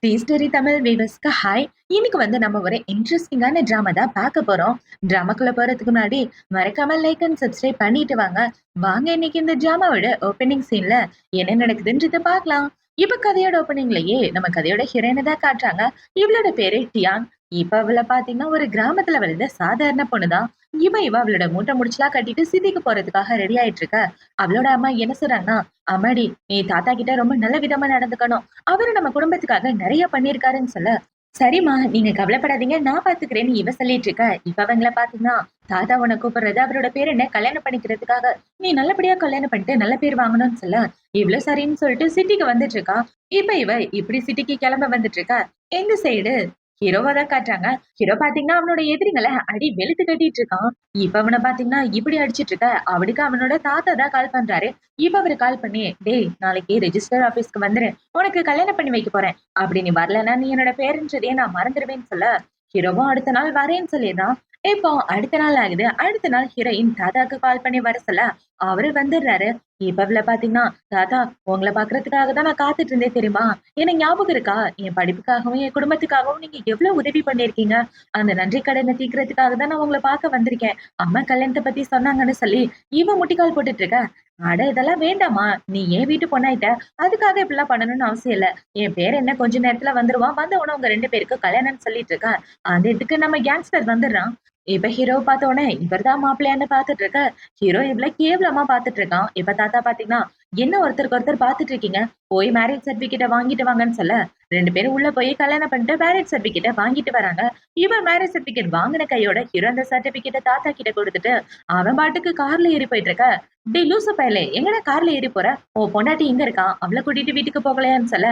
Sri story Tamil வீவர்ஸ்க்கு hi. இன்னைக்கு நம்ம ஒரு இன்ட்ரெஸ்டிங்கான டிராமா தான் பார்க்க போறோம். டிராமாக்குள்ள போறதுக்கு முன்னாடி மறக்காம லைக் அண்ட் சப்ஸ்கிரைப் பண்ணிட்டு வாங்க. வாங்க இன்னைக்கு இந்த டிராமாவோட ஓப்பனிங் சீன்ல என்ன நடக்குதுன்றத பார்க்கலாம். இப்ப கதையோட ஓப்பனிங்லயே நம்ம கதையோட ஹீரோயினை தான் காட்டுறாங்க. இவளோட பேரு டியான். இப்ப அவளை பாத்தீங்கன்னா ஒரு கிராமத்துல வளர்ந்த சாதாரண பொண்ணுதான். இவ அவளோட மூட்டை முடிச்சுலாம் கட்டிட்டு சிட்டிக்கு போறதுக்காக ரெடி ஆயிட்டு இருக்க. அவளோட அம்மா என்ன சொல்றாங்கன்னா, அம்மாடி நீ தாத்தா கிட்ட ரொம்ப நல்ல விதமா நடந்துக்கணும். அவரு நம்ம குடும்பத்துக்காக நிறைய பண்ணிருக்காருன்னு சொல்ல, சரிம்மா நீங்க கவலைப்படாதீங்க நான் பாத்துக்கிறேன்னு இவ சொல்லிட்டு இருக்க. இப்ப அவங்கள பாத்தீங்கன்னா, தாத்தா உன்னை கூப்பிடுறது அவரோட பேர் என்ன கல்யாணம் பண்ணிக்கிறதுக்காக. நீ நல்லபடியா கல்யாணம் பண்ணிட்டு நல்ல பேர் வாங்கணும்னு சொல்ல, இவ்வளவு சரின்னு சொல்லிட்டு சிட்டிக்கு வந்துட்டு இருக்கா. இப்ப இவ இப்படி சிட்டிக்கு கிளம்ப வந்துட்டு இருக்கா. எந்த சைடு ஹீரோவா தான் காட்டுறாங்க. ஹீரோ பாத்தீங்கன்னா அவனோட எதிரிங்களை அடி வெளுத்து கட்டிட்டு இருக்கான். இப்ப அவனை பாத்தீங்கன்னா இப்படி அடிச்சிட்டு இருக்க. அவனுக்கு அவனோட தாத்தா தான் கால் பண்றாரு. இப்ப அவரு கால் பண்ணி, டேய் நாளைக்கு ரெஜிஸ்டர் ஆபீஸ்க்கு வந்துரு, உனக்கு கல்யாணம் பண்ணி வைக்க போறேன். அப்படி நீ வரலன்னா நீ என்னோட பேருன்றதையே நான் மறந்துடுவேன்னு சொல்ல, ஹீரோவும் அடுத்த நாள் வரேன்னு சொல்லிடுறான். இப்போ அடுத்த நாள் ஆகுது. அடுத்த நாள் ஹீரோயின் தாத்தாக்கு கால் பண்ணி வர சொல்ல அவரு வந்துடுறாரு. இப்ப அவள பாத்தீங்கன்னா, தாத்தா உங்களை பாக்குறதுக்காக தான் நான் காத்துட்டு இருந்தேன் தெரியுமா. எனக்கு ஞாபகம் இருக்கா, என் படிப்புக்காகவும் என் குடும்பத்துக்காகவும் நீங்க எவ்வளவு உதவி பண்ணிருக்கீங்க. அந்த நன்றி கடனை தீர்க்கறதுக்காக தான் நான் உங்களை பார்க்க வந்திருக்கேன். அம்மா கல்யாணத்தை பத்தி சொன்னாங்கன்னு சொல்லி இவ முட்டிக்கால் போட்டுட்டு இருக்க. அட இதெல்லாம் வேண்டாமா, நீ ஏன் வீட்டு பொண்ணாயிட்ட, அதுக்காக இப்படிலாம் பண்ணணும்னு அவசியம் இல்ல. என் பேர் என்ன கொஞ்ச நேரத்துல வந்துருவான், வந்த உடனே உங்க 2 பேருக்கு கல்யாணம்னு சொல்லிட்டு இருக்க. அந்த இதுக்கு நம்ம கேங்ஸ்டர் வந்துடுறான். இப்ப ஹீரோ பார்த்த உடனே இவர்தான் மாப்பிள்ளையான்னு பாத்துட்டு இருக்க. ஹீரோ இவ்வளவு கேவலமா பாத்துட்டு இருக்கான். இப்ப தாத்தா பாத்தீங்கன்னா, என்ன ஒருத்தருக்கு ஒருத்தர் பாத்துட்டு இருக்கீங்க, போய் மேரேஜ் சர்டிபிகேட்டை வாங்கிட்டு வாங்கன்னு சொல்ல, 2 பேரும் உள்ள போய் கல்யாணம் பண்ணிட்டு மேரேஜ் சர்டிபிகேட்டை வாங்கிட்டு வராங்க. இவன் மேரேஜ் சர்டிபிகேட் வாங்கின கையோட ஹீரோ அந்த சர்டிபிகேட்டை தாத்தா கிட்ட கொடுத்துட்டு அவன் பாட்டுக்கு கார்ல ஏறி போயிட்டு இருக்க. டே லூசு பயலே, எங்கடா கார்ல ஏறி போற, உன் பொண்டாட்டி இங்க இருக்கான், அவளை கூட்டிட்டு வீட்டுக்கு போகலையான்னு சொல்ல,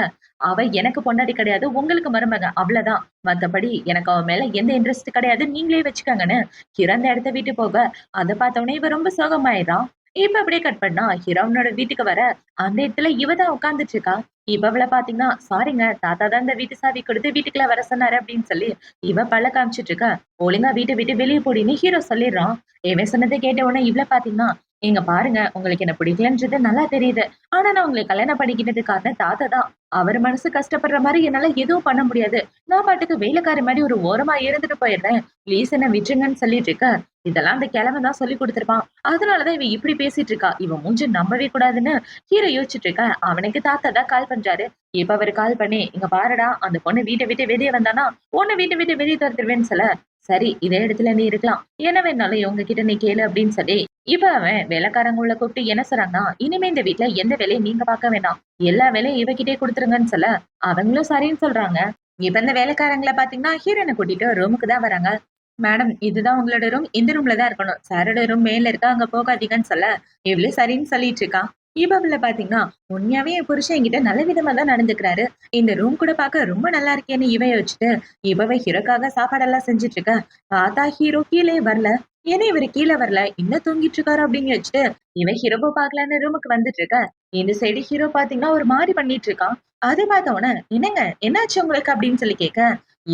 அவ எனக்கு பொண்டாட்டி கிடையாது, உங்களுக்கு மருமக அவ்வளவுதான், மத்தபடி எனக்கு அவன் மேல எந்த இன்ட்ரெஸ்ட் கிடையாது, நீங்களே வச்சுக்கோங்கன்னு ஹிரோ அந்த இடத்த விட்டு போக, அதை பார்த்தவொடனே இவ ரொம்ப சோகமாயிடுறான். இப்ப அப்படியே கட் பண்ணா ஹிரோனோட வீட்டுக்கு வர, அந்த இடத்துல இவதான் உட்கார்ந்துட்டு இருக்கா. இப்ப அவள பாத்தீங்கன்னா, சாரிங்க தாத்தா தான் இந்த வீட்டு சாவி கொடுத்து வீட்டுக்குள்ள வர சொன்னாரு அப்படின்னு சொல்லி இவ பல்ல காமிச்சிட்டு இருக்கா. ஒழுங்கா வீட்டை விட்டு வெளியே போடின்னு ஹீரோ சொல்லிடுறான். இவன் சொன்னதை கேட்ட உடனே இவ்வளவு பாத்தீங்கன்னா, எங்க பாருங்க உங்களுக்கு என்ன பிடிக்கலன்றது நல்லா தெரியுது, ஆனா நான் உங்களை கல்யாணம் பண்ணிக்கிட்டது காரணம் தாத்தா தான். அவர் மனசு கஷ்டப்படுற மாதிரி என்னால எதுவும் பண்ண முடியாது. நான் பாட்டுக்கு வேலைக்காரி மாதிரி ஒரு ஓரமா இருந்துட்டு போயிடுறேன். ப்ளீஸ் என்ன விட்டுருங்கன்னு சொல்லிட்டு இருக்க. இதெல்லாம் அந்த கிழமை தான் சொல்லி கொடுத்திருப்பான். அதனாலதான் இவ இப்படி பேசிட்டு இருக்கா. இவன் மூஞ்சி நம்பவே கூடாதுன்னு ஹீரோ யோசிச்சுட்டு இருக்க. அவனுக்கு தாத்தா தான் கால் பண்றாரு. இப்ப அவரு கால் பண்ணி, இங்க பாருடா அந்த பொண்ணு வீட்டை விட்டு வெளியே வந்தானா உன்னை வீட்டை விட்டு வெளியே துரத்துருவேன்னு சொல்ல, சரி இதே இடத்துல நீ இருக்கலாம், என்ன வேணாலும் இவங்க கிட்ட நீ கேளு அப்படின்னு சொல்லி இப்ப அவன் வேலைக்காரங்க உள்ள கூப்பிட்டு என்ன சொல்றாங்கன்னா, இனிமே இந்த வீட்டுல எந்த வேலையும் நீங்க பார்க்க வேண்டாம், எல்லா வேலையும் இவகிட்டே கொடுத்துருங்கன்னு சொல்ல, அவங்களும் சரின்னு சொல்றாங்க. இப்ப இந்த வேலைக்காரங்களை பாத்தீங்கன்னா ஹீரோனை கூட்டிட்டு ரூமுக்கு தான் வராங்க. மேடம் இதுதான் உங்களோட ரூம், இந்த ரூம்ல தான் இருக்கணும், சாரோட ரூம் மேல இருக்கா அங்க போகாதீங்கன்னு சொல்ல, இவ்வளவு சரின்னு சொல்லிட்டு இருக்கா. இப்ப பாத்தீங்கன்னா, உண்மையாவே என் புருஷன் என்கிட்ட நல்ல விதமா தான் நடந்துக்கிறாரு, இந்த ரூம் கூட பார்க்க ரொம்ப நல்லா இருக்கேன்னு இவ யோசிச்சுட்டு இப்பவே ஹீரோக்காக சாப்பாடெல்லாம் செஞ்சுட்டு இருக்க. பார்த்தா ஹீரோ கீழே வரல. ஏன்னா இவரு கீழே வரல, இன்னும் தூங்கிட்டு இருக்காரு அப்படின்னு வச்சுட்டு இவன் ஹீரோவை பாக்கலான்னு ரூமுக்கு வந்துட்டு இருக்க. இந்த சைடு ஹீரோ பாத்தீங்கன்னா ஒரு மாதிரி பண்ணிட்டு இருக்கான். அதை பார்த்தவன, என்னங்க என்னாச்சு உங்களுக்கு அப்படின்னு சொல்லி கேட்க,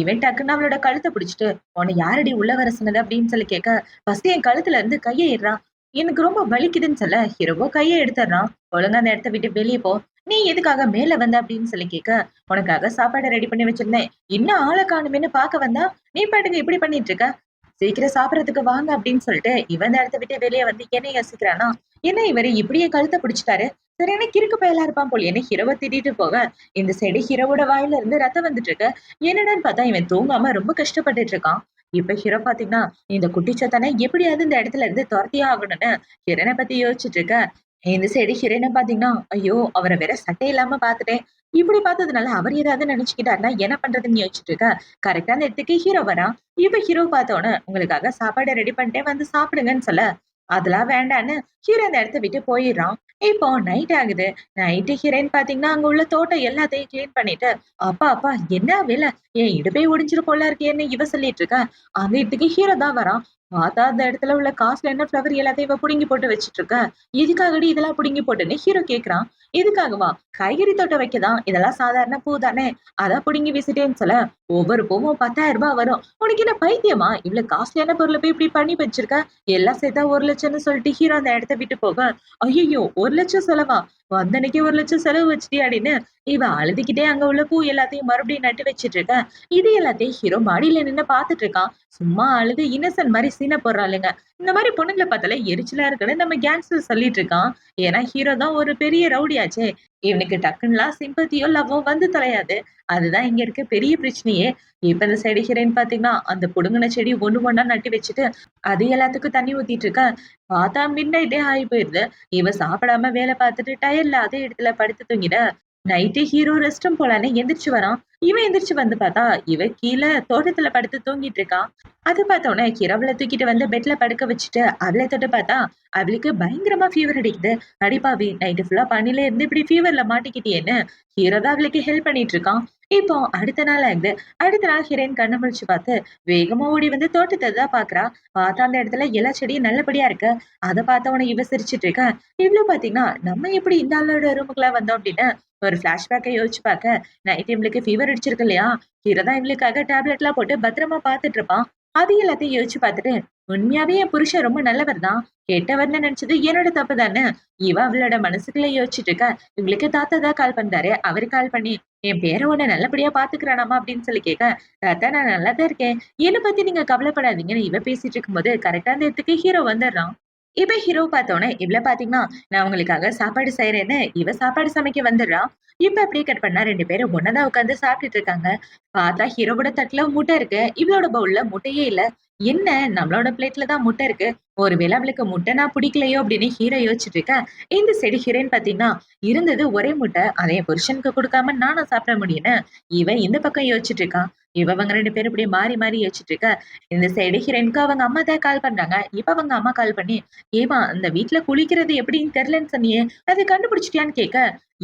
இவன் டக்குன்னு அவளோட கழுத்தை பிடிச்சிட்டு, உன்னை யாரடி உள்ள வர சொன்னது அப்படின்னு சொல்லி கேட்க, ஃபர்ஸ்ட் என் கழுத்துல இருந்து கையை ஏறான், எனக்கு ரொம்ப வலிக்குதுன்னு சொல்ல ஹீரோவோ கையை எடுத்துடுறான். ஒழுங்கா அந்த இடத்த விட்டு வெளியே போ, நீ எதுக்காக மேல வந்த அப்படின்னு சொல்லி கேட்க, உனக்காக சாப்பாடு ரெடி பண்ணி வச்சிருந்தேன், இன்னும் ஆளை காணுமேன்னு பாக்க வந்தா நீ பாட்டுக்கு இப்படி பண்ணிட்டு இருக்க, சீக்கிரம் சாப்பிடறதுக்கு வாங்க அப்படின்னு சொல்லிட்டு இவன் இந்த இடத்த விட்டு வெளியே வந்து என்ன யோசிக்கிறானா, என்ன இவரு இப்படியே கழுத்தை பிடிச்சிட்டாரு, சரி என்ன கிறுக்கு பயலா இருப்பான் போல் என்ன ஹீரோவை திட்டிட்டு போக, இந்த சைடு ஹீரோவோட வாயில இருந்து ரத்தம் வந்துட்டு இருக்கு. என்னடான்னு பார்த்தா இவன் தூங்காம ரொம்ப கஷ்டப்பட்டுட்டு இருக்கான். இப்ப ஹீரோ பாத்தீங்கன்னா, இந்த குட்டிச்சத்தானே எப்படியாவது இந்த இடத்துல இருந்து துரத்தியா ஆகணும்னு ஹீரோனை பத்தி யோசிச்சுட்டு இருக்க. இந்த சைடு ஹீரோனை பாத்தீங்கன்னா, ஐயோ அவரை வேற சட்டை இல்லாம பாத்துட்டேன், இப்படி பார்த்ததுனால அவர் ஏதாவது நினைச்சுக்கிட்டாருன்னா என்ன பண்றதுன்னு யோசிச்சுட்டு இருக்க. கரெக்டா அந்த இடத்துக்கு ஹீரோ வரான். இப்ப ஹீரோ பார்த்தோன்னே உங்களுக்காக சாப்பாடு ரெடி பண்ணிட்டேன் வந்து சாப்பிடுங்கன்னு சொல்ல, அதெல்லாம் வேண்டான்னு ஹீரோ அந்த இடத்த விட்டு போயிடுறான். இப்போ நைட் ஆகுது. நைட்டு ஹீரோயின் பாத்தீங்கன்னா அங்க உள்ள தோட்டம் எல்லாத்தையும் கிளீன் பண்ணிட்டு, அப்பா அப்பா என்ன வேலை, என் இடுப்பே ஒடிஞ்சிரு போல இருக்கேன்னு இவ சொல்லிட்டு இருக்கா. அந்த இடத்துக்கு ஹீரோ தான் வரான். பார்த்தா அந்த இடத்துல உள்ள காசுல என்ன ஃபிளவர் எல்லாத்தையும் இவ புடுங்கி போட்டு வச்சிட்டு இருக்க. எதுக்காகடி இதெல்லாம் புடுங்கி போட்டுன்னு ஹீரோ கேக்குறான். எதுக்காகவா, காய்கறி தோட்டம் வைக்கதான், இதெல்லாம் சாதாரண பூ தானே, அதான் புடுங்கி வீசிட்டேன்னு சொல்ல, ஒவ்வொரு பூவும் 10,000 வரும், உனக்கு என்ன பைத்தியமா, இவ்வளவு காஸ்ட்லியான பொருளை போய் இப்படி பண்ணி வச்சிருக்க, எல்லாம் சேர்த்தா 1,00,000ன்னு சொல்லிட்டு ஹீரோ அந்த இடத்த விட்டு போக, ஐயோ 1,00,000 செலவா, வந்தன்னைக்கு 1,00,000 செலவு வச்சுட்டியாடின்னு இவ அழுதுகிட்டே அங்க உள்ள பூ எல்லாத்தையும் மறுபடியும் நட்டு வச்சிட்டு இருக்க. இது எல்லாத்தையும் ஹீரோ மாடியில நின்னு பாத்துட்டு இருக்கான். சும்மா அழுது இன்னசென்ட் மாதிரி சீனை போடுறாளுங்க. இந்த மாதிரி பொண்ணுங்களை பார்த்தாலே எரிச்சலா இருக்குன்னு நம்ம கேங்ஸ்டர் சொல்லிட்டு இருக்கான். ஏன்னா ஹீரோ தான் ஒரு பெரிய ரவுடியாச்சே. இவனுக்கு டக்குன்னுலாம் சிம்பத்தியோ லவ்வோ வந்து தொலையாது. அதுதான் இங்க இருக்க பெரிய பிரச்சனையே. இப்ப இந்த சைடு ஹீரோயின் பாத்தீங்கன்னா அந்த புடுங்கின செடி ஒண்ணு ஒண்ணா நட்டி வச்சுட்டு அது எல்லாத்துக்கும் தண்ணி ஊத்திட்டு இருக்கா. பார்த்தா மிட் நைட்டே ஆகி போயிருது. இவ சாப்பிடாம வேலை பார்த்துட்டு டயர்ல அதே இடத்துல படுத்து தூங்கிட. நைட்டு ஹீரோ ரெஸ்ட் ரூம் போலான்னு எந்திரிச்சு வரான். இவன் எந்திரிச்சு வந்து பார்த்தா இவ கீழே தோட்டத்துல படுத்து தூங்கிட்டு இருக்கான். அது பார்த்தோன்னே ஹீரோவளை தூக்கிட்டு வந்து பெட்ல படுக்க வச்சுட்டு அவளை தொட்டு பார்த்தா அவளுக்கு பயங்கரமா ஃபீவர் அடிக்குது. அடிப்பாவி, நைட்டு ஃபுல்லா பனில இருந்து இப்படி ஃபீவர்ல மாட்டிக்கிட்டியேன்னு ஹீரோ தான் அவளுக்கு ஹெல்ப் பண்ணிட்டு இருக்கான். இப்போ அடுத்த நாள் ஆகுது. அடுத்த நாள் ஹீரோயின் கண்ணு முழிச்சு பார்த்து வேகமா ஓடி வந்து தோட்டத்தை தான் பாக்குறா. பார்த்தா அந்த இடத்துல எல்லா செடியும் நல்லபடியா இருக்கு. அதை பார்த்தவன இவ சிரிச்சிட்டு இருக்க. இவ்வளவு பாத்தீங்கன்னா நம்ம எப்படி இந்த ஆளோட ரூமுக்குலாம் வந்தோம் அப்படின்னு ஒரு பிளாஷ்பேக்கை யோசிச்சு பார்க்க, நைட் இவளுக்கு ஃபீவர் அடிச்சிருக்கு இல்லையா, ஹீரோ தான் இவளுக்காக டேப்லெட் எல்லாம் போட்டு பத்திரமா பாத்துட்டு இருப்பான். அது எல்லாத்தையும் யோசிச்சு பார்த்துட்டு உண்மையாவே என் புருஷன் ரொம்ப நல்லவர் தான், கெட்டவர்னு நினைச்சது என்னோட தப்பு தானே. இவ அவளோட மனசுக்குள்ள யோசிச்சுட்டு இருக்க. இவளுக்கு தாத்தா தான் கால் பண்றாரு. அவரு கால் பண்ணி என் பேரை உன்னை நல்லபடியா பாத்துக்கிறானாமா அப்படின்னு சொல்லி கேட்க, தாத்தா நான் நல்லா தான் இருக்கேன், என்னை பத்தி நீங்க கவலைப்படாதீங்கன்னு இவ பேசிட்டு இருக்கும்போது கரெக்டா அந்த இடத்துக்கு ஹீரோ வந்துடுறான். இப்ப ஹீரோ பார்த்தோன்னே இவ்ள பாத்தீங்கன்னா நான் உங்களுக்காக சாப்பாடு செய்யறேன்னு இவ சாப்பாடு சமைக்க வந்துடுறா. இப்ப அப்படியே கட் பண்ணா 2 பேரும் ஒன்னதான் உட்காந்து சாப்பிட்டுட்டு இருக்காங்க. பார்த்தா ஹீரோவோட தட்டுல முட்டை இருக்கு, இவளோட பவுல்ல முட்டையே இல்ல. என்ன நம்மளோட பிளேட்ல தான் முட்டை இருக்கு, ஒருவேளை அவளுக்கு முட்டைனா பிடிக்கலையோ அப்படின்னு ஹீரோ யோசிச்சுட்டு இருக்க. இந்த சைடு ஹீரோயின் பாத்தீங்கன்னா இருந்தது ஒரே முட்டை, அதை என் புருஷனுக்கு கொடுக்காம நானும் சாப்பிட முடியும்னு இவன் இந்த பக்கம் யோசிச்சுட்டு இருக்கான். இவங்க 2 பேரும் இப்படி மாறி மாறி யோசிச்சுட்டு இருக்க. இந்த சைடு ஹீரோயினுக்கு அவங்க அம்மா தான் கால் பண்றாங்க. இப்ப அவங்க அம்மா கால் பண்ணி ஏமா இந்த வீட்ல குளிக்கிறது எப்படின்னு தெரியலன்னு சொன்னியே, அதை கண்டுபிடிச்சிட்டியான்னு கேட்க,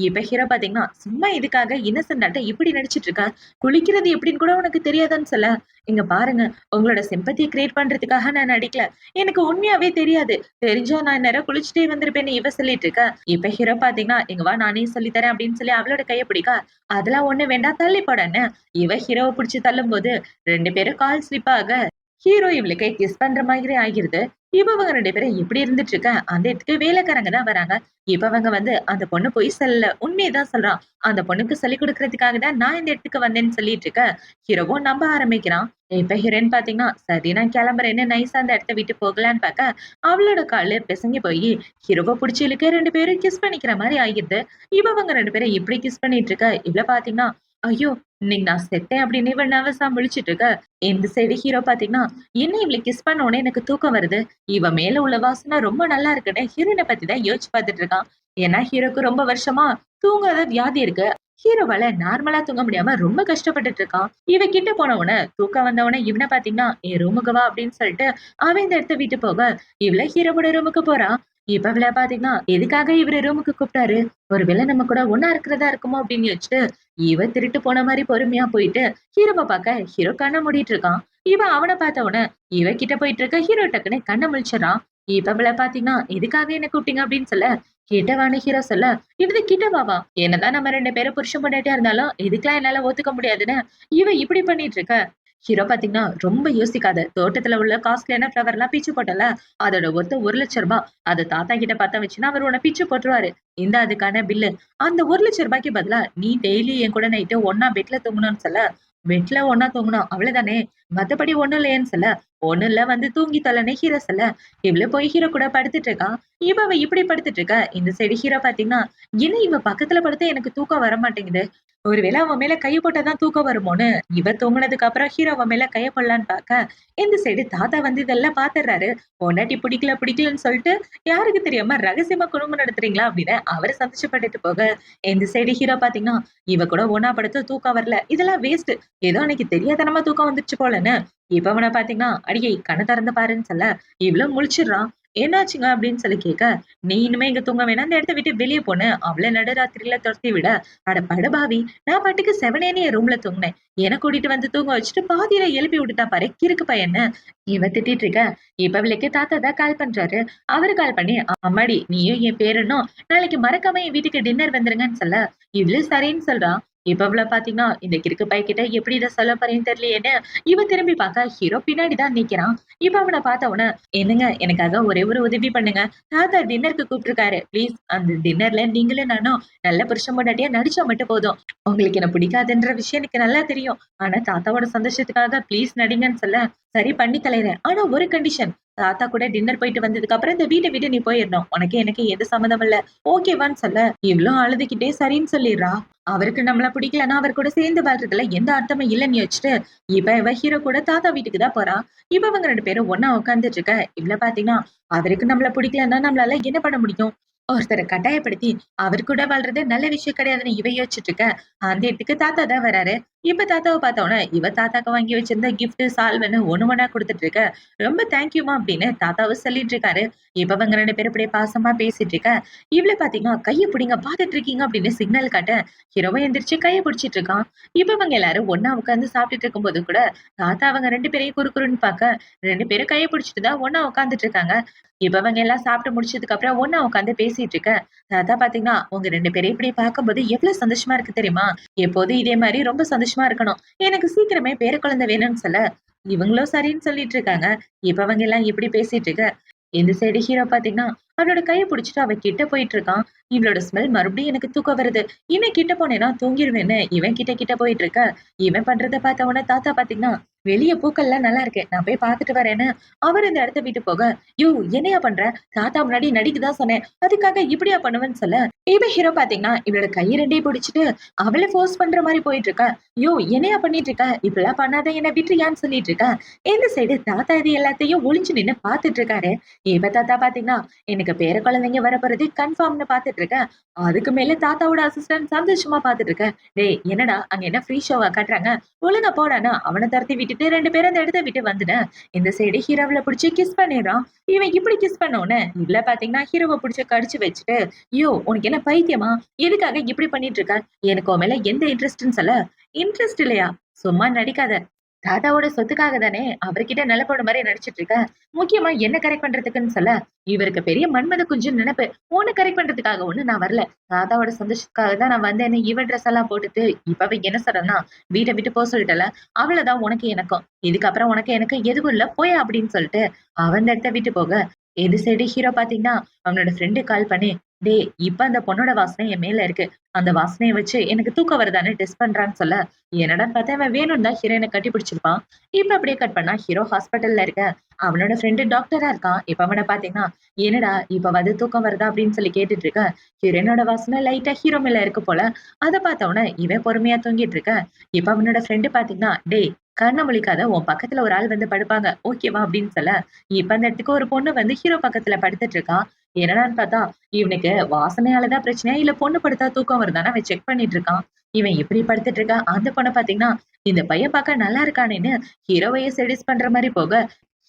இப்ப ஹீரோ பாத்தீங்கன்னா சும்மா இதுக்காக இன்னசென்ட் இப்படி நடிச்சிட்டு இருக்கா. குளிக்கிறது எப்படின்னு கூட உனக்கு தெரியாதான்னு சொல்ல, இங்க பாருங்க, உங்களோட சிம்பத்தியை கிரியேட் பண்றதுக்காக நான் நடிக்கல, எனக்கு உண்மையாவே தெரியாது, தெரிஞ்சா நான் நேரம் குளிச்சுட்டே வந்திருப்பேன்னு இவ சொல்லிட்டு இருக்க. இப்ப ஹீரோ பாத்தீங்கன்னா இங்க வா நானே சொல்லி தரேன் அப்படின்னு சொல்லி அவளோட கையை பிடிக்க, அதெல்லாம் ஒண்ணு வேண்டாம் தள்ளி போடன்னு இவ ஹீரோவை பிடிச்சு தள்ளும் போது 2 பேரும் கால் ஸ்லிப் ஆக ஹீரோ இவளுக்கு கிஸ் பண்ற மாதிரி ஆகிருது. இப்ப அவங்க 2 பேரும் எப்படி இருந்துட்டு இருக்க அந்த இடத்துக்கு வேலைக்காரங்க தான் வராங்க. இப்ப அவங்க வந்து அந்த பொண்ணு பொய் சொல்லல, உண்மையதான் சொல்றான். அந்த பொண்ணுக்கு சொல்லி கொடுக்கறதுக்காக தான் நான் இந்த இடத்துக்கு வந்தேன்னு சொல்லிட்டு இருக்க. ஹீரோவும் நம்ப ஆரம்பிக்கிறான். இப்ப ஹீரோயின் பாத்தீங்கன்னா சரி நான் கிளம்புறேன்னு நைஸா அந்த இடத்த விட்டு போகலான்னு பார்க்க அவளோட காலு பிசங்கி போய் ஹீரோவை பிடிச்சி இழுக்க 2 பேரும் கிஸ் பண்ணிக்கிற மாதிரி ஆகிடுது. இப்ப அவங்க 2 பேரும் இப்படி கிஸ் பண்ணிட்டு இருக்க. இவ்வளவு பாத்தீங்கன்னா ஐயோ இன்னைக்கு நான் செத்தேன் அப்படின்னு இவள் நர்வஸா முழிச்சிட்டு இருக்க. இந்த சைடு ஹீரோ பாத்தீங்கன்னா என்ன இவளை கிஸ் பண்ண உடனே எனக்கு தூக்கம் வருது, இவ மேல உள்ள வாசனை ரொம்ப நல்லா இருக்குன்னு ஹீரோயினை பத்தி தான் யோசிச்சு பார்த்துட்டு இருக்கான். ஏன்னா ஹீரோக்கு ரொம்ப வருஷமா தூங்காத வியாதி இருக்கு. ஹீரோவால நார்மலா தூங்க முடியாம ரொம்ப கஷ்டப்பட்டுட்டு இருக்கான். இவ கிட்ட போனவன தூக்கம் வந்தவன இவனை பாத்தீங்கன்னா என் ரூமுக்கு வா அப்படின்னு சொல்லிட்டு அவன் இந்த இடத்த விட்டு போக இவள ஹீரோவோட ரூமுக்கு போறா. இப்ப இவள பாத்தீங்கன்னா எதுக்காக இவரு ரூமுக்கு கூப்பிட்டாரு, ஒருவேளை நம்ம கூட ஒன்னா இருக்கிறதா இருக்குமோ அப்படின்னு யோசிச்சுட்டு இவ திருட்டு போன மாதிரி பொறுமையா போயிட்டு ஹீரோவை பார்க்க ஹீரோ கண்ணை மூடிட்டு இருக்கான். இவன் அவனை பார்த்தவன இவ கிட்ட போயிட்டு இருக்க. ஹீரோ டக்குன்னு கண்ணை முழிச்சிடறான். இப்ப இவள பாத்தீங்கன்னா எதுக்காக என்ன கூப்பிட்டீங்க அப்படின்னு சொல்ல கிட்டவான ஹீரோ சொல்ல இவது கிட்டவாவா, என்னதான் நம்ம 2 பேரும் புருஷன் பொண்டாட்டியா இருந்தாலும் இதுக்கெல்லாம் என்னால ஒத்துக்க முடியாதுன்னு இவ இப்படி பண்ணிட்டு இருக்க. ஹீரோ பாத்தீங்கன்னா ரொம்ப யோசிக்காத, தோட்டத்துல உள்ள காஸ்ட்லியான ஃபிளவர் எல்லாம் பிச்சு போட்டல, அதோட ஒருத்த 1,00,000 அது தாத்தா கிட்ட பத்த வச்சுன்னா அவர் உன்னை பிச்சு போட்டுருவாரு, இந்த அதுக்கான பில்லு. அந்த 1,00,000 பதிலா நீ டெய்லி என் கூட நைட்டு ஒன்னா பெட்ல தூங்கணும்னு சொல்ல, பெட்ல ஒன்னா தூங்கணும் அவ்வளவுதானே, மத்தபடி ஒண்ணும் இல்லையேன்னு சொல்ல, ஒண்ணு இல்ல வந்து தூங்கி தொலைன்னு ஹீரோ சொல்ல, இவ்வளவு போய் ஹீரோ கூட படுத்துட்டு இருக்கா. இவ இப்படி படுத்துட்டு இருக்கா. இந்த சைடு ஹீரோ பாத்தீங்கன்னா என்ன இவ பக்கத்துல படுத்தா எனக்கு தூக்கம் வர மாட்டேங்குது, ஒருவேளை அவன் மேல கைய போட்டாதான் தூக்கம் வருமோன்னு இவ தூங்குனதுக்கு அப்புறம் ஹீரோ அவன் மேல கைய போடலான்னு பாக்க இந்த சைடு தாத்தா வந்து இதெல்லாம் பாத்துறாரு. பொண்டாட்டி பிடிக்கல பிடிக்கலன்னு சொல்லிட்டு யாருக்கு தெரியாம ரகசியமா குடும்பம் நடத்துறீங்களா அப்படின்னு அவரை சந்தோஷப்பட்டுட்டு போக இந்த சைடு ஹீரோ பாத்தீங்கன்னா இவ கூட ஒன்னா படுத்து தூக்கம் வரல, இதெல்லாம் வேஸ்ட், ஏதோ அன்னைக்கு தெரியாதனமா தூக்கம் வந்துச்சு போலன்னு இப்ப அவனை பாத்தீங்கன்னா அடியை கண்ணை திறந்து பாருன்னு சொல்ல இவ்வளவு முழிச்சிடுறான். என்னாச்சுங்க அப்படின்னு சொல்லி கேட்க, நீ இனிமே இங்க தூங்க வேணாம், அந்த இடத்த விட்டு வெளியே போன அவளை நடுராத்திரியில துரத்தி விட, அட படுபாவி, நான் பாட்டுக்கு செவனேன்னு என் ரூம்ல தூங்கினேன், என கூட்டிட்டு வந்து தூங்க வச்சுட்டு பாதியில எழுப்பி விட்டுட்டா பாரு கிறுக்கு பையன்னு இவ திட்டிட்டு இருக்க. இப்ப அவளுக்கு தாத்தா தான் கால் பண்றாரு. அவரு கால் பண்ணி அம்மாடி நீயும் என் பேரனும் நாளைக்கு மறக்காம என் வீட்டுக்கு டின்னர் வந்துருங்கன்னு சொல்ல இவ்வளவு சரின்னு சொல்றான். இப்ப இவள பாத்தீங்கன்னா, இந்த கிறுக்கு பையன்கிட்ட எப்படி இத சொல்ல போறேன்னு தெரியலையேன்னு, இவ திரும்பி பாக்க ஹீரோ பின்னாடி தான் நிக்கிறான். இப்ப அவன பாத்த உடனே, "என்னங்க எனக்காக ஒரே ஒரு உதவி பண்ணுங்க. தாத்தா டின்னருக்கு கூப்ட்டுருக்காரு. ப்ளீஸ் அந்த டின்னர்ல நீங்களும் நானும் நல்ல புருஷன் பொண்டாட்டியா நடிச்சா மட்டும் போதும். உங்களுக்கு என்ன பிடிக்காதுன்ற விஷயம் எனக்கு நல்லா தெரியும். ஆனா தாத்தாவோட சந்தோஷத்துக்காக ப்ளீஸ் நடிங்கன்னு சொல்ல, சரி பண்ணி தொலைறேன். ஆனா ஒரு கண்டிஷன். தாத்தா கூட டின்னர் போயிட்டு வந்ததுக்கு அப்புறம் இந்த வீட்ட விட்டு நீ போயிரணும். உனக்கு எனக்கு எது சம்மந்தம் இல்ல. ஓகேவான்னு சொல்ல, இவளும் அழுதுகிட்டே சரின்னு சொல்லிர்றா. அவருக்கு நம்மள பிடிக்கலன்னா, அவர் கூட சேர்ந்து வாழ்றதுல எந்த அர்த்தமும் இல்லன்னு யோசிச்சுட்டு, இப்ப இவ ஹீரோ கூட தாத்தா வீட்டுக்கு தான் போறா. இப்ப இவங்க 2 பேரும் ஒண்ணா உட்கார்ந்துட்டு இருக்க. இவள பார்த்தீங்கன்னா, அவருக்கு நம்மள பிடிக்கலன்னா நம்மளால என்ன பண்ண முடியும்? ஒருத்தர கட்டாயப்படுத்தி, அவர் கூட வாழ்றது நல்ல விஷயம் கிடையாதுன்னு இவ யோசிச்சுட்டு இருக்க. அந்த இடத்துக்கு தாத்தா தான் வராரு. இப்ப தாத்தாவ பார்த்தோனே, இவ தாத்தாக்கு வாங்கி வச்சிருந்த கிஃப்ட், சால்வன்னு ஒண்ணு ஒண்ணா குடுத்துட்டு இருக்க. ரொம்ப தேங்க்யூமா அப்படின்னு தாத்தாவும் சொல்லிட்டு இருக்காரு. இப்ப இவங்க 2 பேரும் இப்படியே பாசமா பேசிட்டு இருக்க. இவள பார்த்தீங்கன்னா, கைய புடிங்க பார்த்துட்டு இருக்கீங்க அப்படின்னு சிக்னல் காட்ட, ஹீரோவும் எந்திரிச்சு கைய புடிச்சிட்டு இருக்கான். இப்ப இவங்க எல்லாரும் ஒண்ணா உட்கார்ந்து சாப்பிட்டுட்டு இருக்கும்போது கூட, தாத்தா அவங்க 2 பேரையும் குறுகுறுன்னு பார்க்க, 2 பேரும் கைய புடிச்சுட்டு தான் ஒண்ணா உட்கார்ந்துட்டு இருக்காங்க. இப்ப இவங்க எல்லாம் சாப்பிட்டு முடிச்சதுக்கு அப்புறம் ஒண்ணா உட்கார்ந்து பேசிட்டு இருக்க. தாத்தா பார்த்தீங்கன்னா, உங்க 2 பேரையும் இப்படி பார்க்கும்போது எவ்வளவு சந்தோஷமா இருக்கு தெரியுமா? எப்போதும் இதே மாரி ரொம்ப சந்தோஷமா இருக்கணும். எனக்கு சீக்கிரமே பேர குழந்தை வேணும்னு சொல்ல, இவங்களும் சரின்னு சொல்லிட்டு இருக்காங்க. இப்ப அவங்க எல்லாம் இப்படி பேசிட்டு இருக்க, இந்த சைடு ஹீரோ பார்த்தீங்கன்னா, அவளோட கைய புடிச்சுட்டு அவ கிட்ட போயிட்டு இருக்கான். இவளோட ஸ்மெல் மறுபடியும் எனக்கு தூக்கம் வருது. இன்னும் கிட்ட போனேன்னா தூங்கிருவேன்னு இவன் கிட்ட கிட்ட போயிட்டு இருக்க. இவன் பண்றத பார்த்த உடனே தாத்தா பார்த்தீங்கன்னா, வெளிய பூக்கள்லாம் நல்லா இருக்கு. நான் போய் பார்த்துட்டு வரேன்னு அவர் இந்த இடத்த விட்டு போக, யோவ்! என்னையா பண்ற? தாத்தா முன்னாடி நடிக்க தான் சொன்னேன். அதுக்காக இப்படியா பண்ணுவேன்னு சொல்ல, இவன் ஹீரோ பார்த்தீங்கன்னா, இவளோட கை 2யும் பிடிச்சுட்டு அவள ஃபோர்ஸ் பண்ற மாரி போயிட்டு இருக்க. யோவ்! என்னையா பண்ணிட்டு இருக்க? இப்படிலாம் பண்ணாத என்ன விட்டுறியான்னு சொல்லிட்டு இருக்க. இந்த சைடு தாத்தா இது எல்லாத்தையும் ஒளிஞ்சு நின்னு பார்த்துட்டு இருக்காரு. இவ தாத்தா பார்த்தீங்கன்னா, எனக்கு பேர குழந்தைங்க வரப்போறது கன்ஃபார்ம்னு பார்த்துட்டு இருக்கேன். அதுக்கு மேல தாத்தாவோட அசிஸ்டன்ட் சந்தோஷமா பார்த்துட்டு இருக்கேன். டேய் என்னடா அங்க என்ன ஃப்ரீ ஷோவா காட்டுறாங்க? ஒழுங்கா போடான்னு அவன துரத்தி விட்டுட்டு 2 பேரும் அந்த இடத்த விட்டு வந்துட்டேன். இந்த சைடு ஹீரோவ புடிச்சு கிஸ் பண்ணிடுறான். இவன் இப்படி கிஸ் பண்ண உடனே, இவள பார்த்தீங்கன்னா ஹீரோவ புடிச்சு கடிச்சு வச்சுட்டு, "யோவ்! உனக்கு என்ன பைத்தியமா? எதுக்காக இப்படி பண்ணிட்டு இருக்க? எனக்கு உன் மேல எந்த இன்ட்ரெஸ்ட்ன்னு சொல்ல." "இன்ட்ரெஸ்ட் இல்லையா? சும்மா நடிக்காத. தாத்தாவோட சொத்துக்காக தானே அவர்கிட்ட நிலப்போட மாரி நடிச்சிட்டு இருக்க. முக்கியமா என்ன கரெக்ட் பண்றதுக்குன்னு சொல்ல, இவருக்கு பெரிய மன்மத குஞ்சுன்னு நெனப்பு. உன்ன கரெக்ட் பண்றதுக்காக ஒண்ணும் நான் வரல. தாத்தாவோட சந்தோஷத்துக்காக தான் நான் வந்தேன்னு இவ ட்ரெஸ் எல்லாம் போட்டுட்டு, இப்ப அவ என்ன சொல்றான்னா, வீட்ட விட்டு போ சொல்லிட்டல. அவ்வளவுதான் உனக்கு எனக்கும். இதுக்கப்புறம் உனக்கு எனக்கு எதுவும் இல்ல. போயா அப்படின்னு சொல்லிட்டு, அவ அந்த இடத்த விட்டு போக, எது சைடு ஹீரோ பாத்தீங்கன்னா, அவனோட ஃப்ரெண்டு கால் பண்ணி, டேய் இப்ப அந்த பொண்ணோட வாசனை என் மேல இருக்கு. அந்த வாசனைய வச்சு எனக்கு தூக்கம் வருதான்னு டெஸ்ட் பண்றான்னு சொல்ல, என்னடான்னு பார்த்தா அவன் வேணும்னு தான் ஹீரோயின கட்டி பிடிச்சிருப்பான். இப்ப அப்படியே கட் பண்ணா ஹீரோ ஹாஸ்பிட்டல்ல இருக்க. அவனோட ஃப்ரெண்டு டாக்டரா இருக்கான். இப்ப அவன பார்த்தீங்கன்னா, "என்னடா இப்ப வந்து தூக்கம் வருதா?" அப்படின்னு சொல்லி கேட்டுட்டு இருக்க. ஹீரோயினோட வாசனை லைட்டா ஹீரோ மேல இருக்கு போல. அத பார்த்த உடனே இவன் பொறுமையா தூங்கிட்டு இருக்க. இப்ப அவனோட ஃப்ரெண்டு பார்த்தீங்கன்னா, "டேய் கண்ண முழிக்காத உன் பக்கத்துல ஒரு ஆள் வந்து படுப்பாங்க. ஓகேவா?" அப்படின்னு சொல்ல, இப்ப அந்த இடத்துக்கு ஒரு பொண்ணு வந்து ஹீரோ பக்கத்துல படுத்துட்டு இருக்கா. என்னடான்னு பார்த்தா, இவனுக்கு வாசனையால தான் பிரச்சனையா? இல்ல பொண்ணு படுத்தா தூக்கம் வருதான்னு அவன் செக் பண்ணிட்டு இருக்கான். இவன் இப்படி படுத்துட்டு இருக்கான். அந்த பொண்ண பார்த்தீங்கன்னா, இந்த பையன் பார்க்க நல்லா இருக்கானேன்னு ஹீரோவையே செடியூஸ் பண்ற மாரி போக,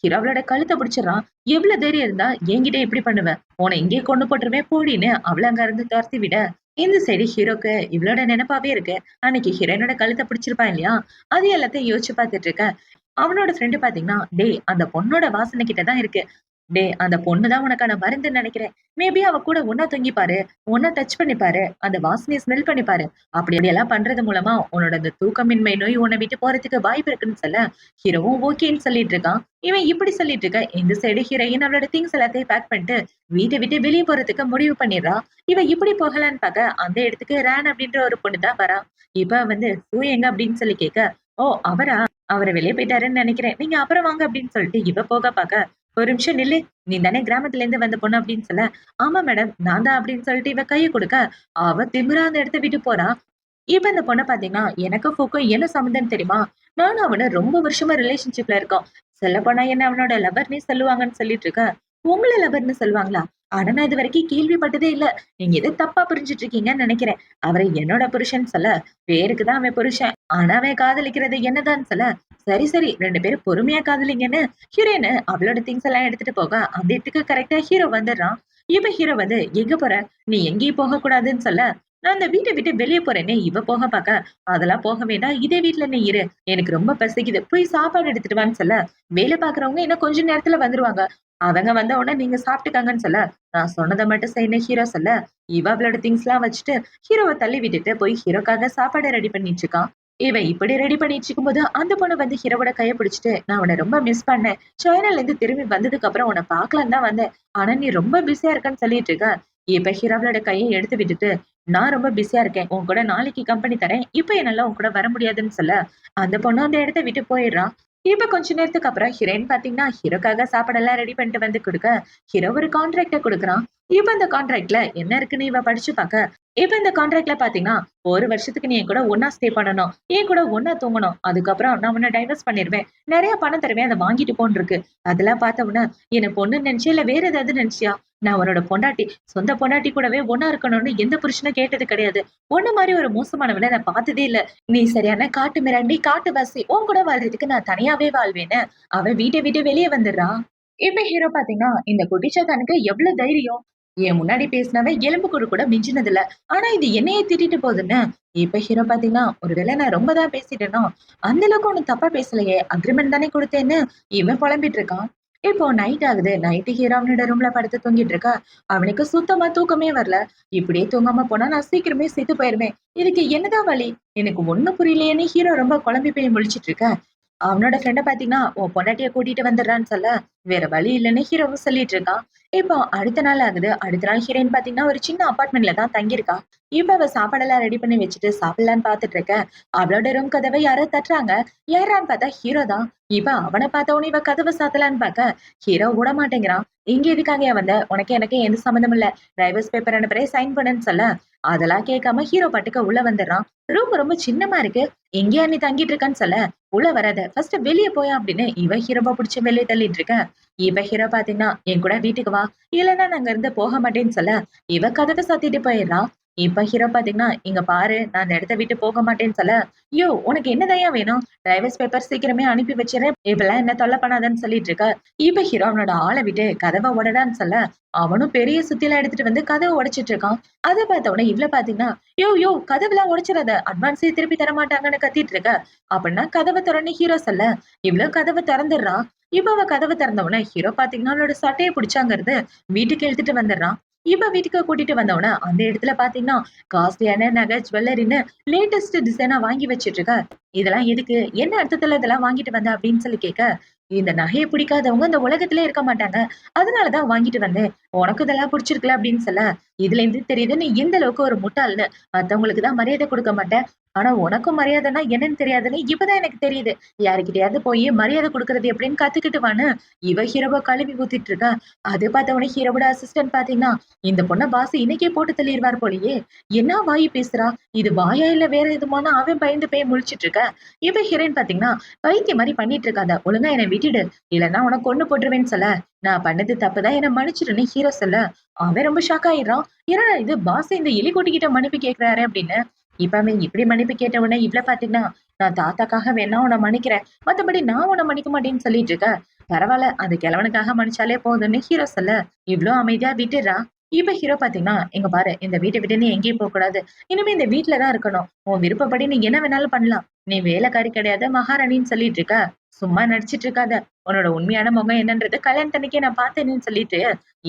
ஹீரோ அவளோட கழுத்த பிடிச்சுடுறான். "எவ்வளவு தைரியம் இருந்தா என்கிட்ட இப்படி பண்ணுவ? உன்னை இங்கேயே கொன்னு போட்டுருவேன் போடின்னு" அவள அங்க இருந்து தொரத்தி விட, இந்த சைடு ஹீரோக்கு இவளோட நெனப்பாவே இருக்கு. அன்னைக்கு ஹீரோயினோட கழுத்த பிடிச்சிருப்பான் இல்லையா? அது எல்லாத்தையும் யோசிச்சு பார்த்துட்டு இருக்க. அவனோட ஃப்ரெண்ட் பார்த்தீங்கன்னா, "டேய் அந்த பொண்ணோட வாசனை கிட்ட தான் இருக்கு. டேய் அந்த பொண்ணு தான் உனக்கான மருந்துன்னு நெனைக்கிறேன். மேபி அவ கூட ஒண்ணா தூங்கி பாரு. ஒண்ணா டச் பண்ணி பாரு. அந்த வாசனைய ஸ்மெல் பண்ணி பாரு. அப்படி எல்லாம் பண்றது மூலமா உன்னோட அந்த தூக்கமின்மை நோய் உன்னை விட்டு போறதுக்கு வாய்ப்பு இருக்குன்னு சொல்ல, ஹீரோவும் ஓகேன்னு சொல்லிட்டு இருக்கான். இவன் இப்படி சொல்லிட்டு இருக்க, இந்த சைடு ஹீரோயின் அவளோட திங்ஸ் எல்லாத்தையும் பேக் பண்ணிட்டு வீட்ட விட்டு வெளிய போறதுக்கு முடிவு பண்ணிடுறா. இவ இப்படி போகலான்னு பார்க்க, அந்த இடத்துக்கு ரான் அப்படின்ற ஒரு பொண்ணு தான் வரா. இப்ப வந்து "சூ எங்க?" அப்படின்னு சொல்லி கேட்க, "ஓ அவரா? அவரு வெளிய போயிட்டாருன்னு நெனைக்கிறேன். நீங்க அப்புறம் வாங்க" அப்படின்னு சொல்லிட்டு இவ போக பார்க்க, "ஒரு நிமிஷம் நில்லு. நீ தானே கிராமத்துல இருந்து வந்த பொண்ணு" அப்படின்னு சொல்ல, "ஆமா மேடம். நான் தான்" அப்படின்னு சொல்லிட்டு இவ கைய குடுக்க, அவ திமிரா அந்த இடத்த விட்டு போறா. இப்ப இந்த பொண்ண பாத்தீங்கன்னா, எனக்கும் ஃபோக்கும் என்ன சம்மந்தம்னு தெரியுமா? நானும் அவனும் ரொம்ப வருஷமா ரிலேஷன்ஷிப்ல இருக்கோம். சொல்லப்போனா என்ன அவனோட லவ்வர்ன்னே சொல்லுவாங்கன்னு சொல்லிட்டு இருக்கேன். உங்கள லவ்வர்ன்னு சொல்லுவாங்களா? ஆனா நான் இதுவரைக்கும் கேள்விப்பட்டதே இல்ல. நீங்க ஏதோ தப்பா புரிஞ்சுட்டு இருக்கீங்கன்னு நெனைக்கிறேன். அவரை என்னோட புருஷன்னு சொல்ல, பேருக்கு தான் அவன் புருஷன். ஆனா அவன் காதலிக்கிறது என்னதான்னு சொல்ல, சரி சரி 2 பேரும் பொறுமையா காதலிங்கன்னு ஹீரோயின் அவளோட திங்ஸ் எல்லாம் எடுத்துட்டு போக, அந்த இடத்துக்கு கரெக்ட்டா ஹீரோ வந்துடுறான். இப்ப ஹீரோ வந்து, "எங்க போற? நீ எங்கேயும் போகக்கூடாதுன்னு" சொல்ல, நான் அந்த வீட்டை விட்டு வெளியே போறேனே இவ போக பாக்க, அதெல்லாம் போக வேண்டாம், இதே வீட்ல நீ இரு, எனக்கு ரொம்ப பசிக்குது, போய் சாப்பாடு எடுத்துட்டு வான்னு சொல்ல, வேலை பாக்குறவங்க இன்னும் கொஞ்ச நேரத்துல வந்துருவாங்க, அவங்க வந்த உடனே நீங்க சாப்பிட்டுக்காங்கன்னு சொல்ல, நான் சொன்னதை மட்டும் செய்யணும் ஹீரோ சொல்ல, இவ அவளோட திங்ஸ் எல்லாம் வச்சுட்டு ஹீரோவை தள்ளி விட்டுட்டு போய் ஹீரோக்காக சாப்பாடை ரெடி பண்ணிட்டு இருக்கான். இவன் இப்படி ரெடி பண்ணிட்டு இருக்கும்போது அந்த பொண்ணு வந்து ஹீரோவோட கையை பிடிச்சிட்டு, நான் உன்னை ரொம்ப மிஸ் பண்ணேன், சைனால இருந்து திரும்பி வந்ததுக்கு அப்புறம் உன்னை பாக்கலான்னு தான் வந்தேன், ஆனா நீ ரொம்ப பிஸியா இருக்கன்னு சொல்லிட்டு இருக்க. இப்ப ஹீரோவோட கையை எடுத்து விட்டுட்டு, நான் ரொம்ப பிஸியா இருக்கேன், உன் கூட நாளைக்கு கம்பெனி தரேன், இப்ப என்னால உன் கூட வர முடியாதுன்னு சொல்ல, அந்த பொண்ணு அந்த இடத்த விட்டு போயிடுறான். இப்ப கொஞ்ச நேரத்துக்கு அப்புறம் ஹீரோயின் பாத்தீங்கன்னா ஹீரோக்காக சாப்பாடெல்லாம் ரெடி பண்ணிட்டு வந்து கொடுக்க, ஹீரோ ஒரு கான்ட்ராக்ட கொடுக்குறான். இப்ப அந்த கான்ட்ராக்ட்ல என்ன இருக்குன்னு இவ படிச்சு பாக்க, இப்ப இந்த கான்ட்ராக்ட்ல பாத்தீங்கன்னா, ஒரு வருஷத்துக்கு நீ என் கூட ஒன்னா ஸ்டே பண்ணணும், என் கூட ஒன்னா தூங்கணும், அதுக்கப்புறம் நான் உன்னை டைவர்ஸ் பண்ணிருவேன், நிறைய பணம் தருவேன், அதை வாங்கிட்டு போன்னு இருக்கு. அதெல்லாம் பார்த்த உடனே என்ன பொண்ணு நினைச்சியா இல்ல வேற ஏதாவது நினைச்சியா? நான் உன்னோட பொண்டாட்டி, சொந்த பொண்டாட்டி கூடவே ஒன்னா இருக்கணும்னு எந்த புருஷனும் கேட்டது கிடையாது, உன்ன மாதிரி ஒரு மோசமானவனை நான் பார்த்ததே இல்ல, நீ சரியான காட்டு மிராண்டி காட்டுவாசி, உன் கூட வாழ்றதுக்கு நான் தனியாவே வாழ்வேன்னு அவன் வீட்டை விட்டு வெளியே வந்துடுறான். இப்ப ஹீரோ பாத்தீங்கன்னா இந்த குட்டிச்சாத்தானுக்கு எவ்வளவு தைரியம், என் முன்னாடி பேசினவன் எலும்பு கூடு கூட மிஞ்சினது இல்ல, ஆனா இது என்னையே திட்டிட்டு போகுதுன்னு. இப்ப ஹீரோ பாத்தீங்கன்னா ஒருவேளை நான் ரொம்ப தான் பேசிட்டேனோ, அந்த அளவுக்கு ஒண்ணு தப்பா பேசலையே, அக்ரிமெண்ட் தானே கொடுத்தேன்னு இவன் புலம்பிட்டு இருக்கான். இப்போ நைட் ஆகுது, நைட்டு ஹீரோ அவனோட ரூம்ல படுத்து தூங்கிட்டு இருக்கா. அவனுக்கு சுத்தமா தூக்கமே வரல. இப்படியே தூங்காம போனா நான் சீக்கிரமே செத்து போயிருவேன், இதுக்கு என்னதான் வழி, எனக்கு ஒண்ணும் புரியலையேன்னு ஹீரோ ரொம்ப குழம்பி போய் முழிச்சிட்டு இருக்க. அவனோட ஃப்ரெண்ட பாத்தீங்கன்னா உன் பொண்டாட்டிய கூட்டிட்டு வந்துடுறான்னு சொல்ல, வேற வழி இல்லைன்னு ஹீரோவும் சொல்லிட்டு இருக்கான். இப்போ அடுத்த நாள் ஆகுது. அடுத்த நாள் ஹீரோயின் பாத்தீங்கன்னா ஒரு சின்ன அபார்ட்மெண்ட்ல தான் தங்கியிருக்கா. இப்ப அவ சாப்பாடெல்லாம் ரெடி பண்ணி வச்சுட்டு சாப்பிடலான்னு பாத்துட்டு இருக்க, அவளோட ரூம் கதவை யாரோ தட்டுறாங்க. யாரான்னு பார்த்தா ஹீரோ தான். இப்ப அவனை பார்த்த உடனே இவ கதவை சாத்தலான்னு பாக்க, ஹீரோ விட மாட்டேங்கிறான். இங்க எதுக்காக வந்த, உனக்கு எனக்கு எந்த சம்மந்தம் இல்ல, டைவர்ஸ் பேப்பர் அனுப்புறேன் சைன் பண்ணுன்னு சொல்ல, அதெல்லாம் கேட்காம ஹீரோ பாட்டுக்கு உள்ள வந்துடுறான். ரூம் ரொம்ப சின்னமா இருக்கு, எங்கேயா நீ தங்கிட்டு இருக்கன்னு சொல்ல, உள்ள வராத, ஃபர்ஸ்ட் வெளியே போயா அப்படின்னு இவ ஹீரோவை பிடிச்சி வெளியே தள்ளிட்டு இருக்க. இவ ஹீரோ பாத்தீங்கன்னா என் கூட வீட்டுக்கு வா, இல்லைன்னா நாங்க இருந்து போக மாட்டேன்னு சொல்ல, இவ கதவை சாத்திட்டு போயிடுறான். இப்ப ஹீரோ பாத்தீங்கன்னா இங்க பாரு, நான் அந்த இடத்த விட்டு போக மாட்டேன்னு சொல்ல, யோ உனக்கு என்னதையா வேணும், டைவர்ஸ் பேப்பர் சீக்கிரமே அனுப்பி வச்சிடறேன், இப்பெல்லாம் என்ன தொல்லை பண்ணாதன்னு சொல்லிட்டு இருக்க. இப்ப ஹீரோ அவனோட ஆளை விட்டு கதவை உடடான்னு சொல்ல, அவனும் பெரிய சுத்தியெல்லாம் எடுத்துட்டு வந்து கதவை உடைச்சிட்டு இருக்கான். அதை பார்த்த உடனே இவ்வளவு பாத்தீங்கன்னா, யோ யோ கதவுலாம் உடைச்சிடாத, அட்வான்ஸே திருப்பி தர மாட்டாங்கன்னு கத்திட்டு இருக்க. அப்படின்னா கதவை திறன்னு ஹீரோ சொல்ல, இவ்வளவு கதவை திறந்துடுறான். இப்ப அவ கதவை திறந்த உடனே ஹீரோ பாத்தீங்கன்னா அவளோட சட்டையை பிடிச்சாங்கிறது வீட்டுக்கு எடுத்துட்டு வந்துடுறான். இப்ப வீட்டுக்கு கூட்டிட்டு வந்தவன அந்த இடத்துல பாத்தீங்கன்னா காஸ்ட்லியான நகை ஜுவல்லரின்னு லேட்டஸ்ட் டிசைனா வாங்கி வச்சிட்டு இருக்க. இதெல்லாம் எதுக்கு, என்ன அர்த்தத்துல இதெல்லாம் வாங்கிட்டு வந்த அப்படின்னு சொல்லி கேட்க, இந்த நகையை பிடிக்காதவங்க இந்த உலகத்திலே இருக்க மாட்டாங்க, அதனாலதான் வாங்கிட்டு வந்தேன், உனக்கு இதெல்லாம் பிடிச்சிருக்கல அப்படின்னு சொல்ல, இதுல இருந்து தெரியுது நீ எந்த அளவுக்கு ஒரு முட்டாள்னு, மத்தவங்களுக்கு தான் மரியாதை கொடுக்க மாட்டேன், ஆனா உனக்கும் மரியாதைன்னா என்னன்னு தெரியாதுன்னு இப்பதான் எனக்கு தெரியுது, யாருக்கிட்டயாவது போய் மரியாதை கொடுக்கறது எப்படின்னு கத்துக்கிட்டு வான்னு இவ ஹீரோவை கழுவி ஊத்திட்டு இருக்கா. அது பார்த்தவொடனே ஹீரோவோட அசிஸ்டன்ட் பாத்தீங்கன்னா, இந்த பொண்ண பாஸ் இன்னைக்கே போட்டு தள்ளிடுவார் போலயே, என்ன வாய் பேசுறா, இது வாயா இல்ல வேற எதுமான அவன் பயந்து போய் முழிச்சிட்டு இருக்க. இவ ஹீரோயின் பாத்தீங்கன்னா பைத்தியம் மாதிரி பண்ணிட்டு இருக்காத, ஒழுங்கா என்னை விட்டுடு, இல்லன்னா உனக்கு கொண்டு போட்டுருவேன்னு சொல்ல, நான் பண்ணது தப்புதான் என்ன மன்னிச்சிடுன்னு ஹீரோ சொல்ல, அவன் ரொம்ப ஷாக் ஆயிடுறான். என்னடா இது பாஸ் இந்த எலிக்குட்டி கிட்ட மன்னிப்பு கேட்கிறாரு அப்படின்னு. இப்ப அவன் இப்படி மன்னிப்பு கேட்ட உடனே இவ்ள பாத்தீங்கன்னா, நான் தாத்தாக்காக வேணா உன்னை மன்னிக்கிறேன், மத்தபடி நான் உன்னை மன்னிக்க மாட்டேன்னு சொல்லிட்டு இருக்க. பரவாயில்ல, அந்த கிழவனுக்காக மன்னிச்சாலே போதும்னு ஹீரோ சொல்ல, இவ்ளோ அமைதியா விட்டுறா. இப்ப ஹீரோ பாத்தீங்கன்னா, இங்க பாரு, இந்த வீட்டை விட்டு நீ எங்கேயும் போக கூடாது, இனிமே இந்த வீட்டுலதான் இருக்கணும், உன் விருப்பப்படி நீ என்ன வேணாலும் பண்ணலாம், நீ வேலைக்காரி கிடையாது மகாராணின்னு சொல்லிட்டு இருக்க, சும்மா நடிச்சிட்டு இருக்காத, உன்னோட உண்மையான முகம் என்னன்றது கல்யாணத்தன்னைக்கே நான் பார்த்தேன்னு சொல்லிட்டு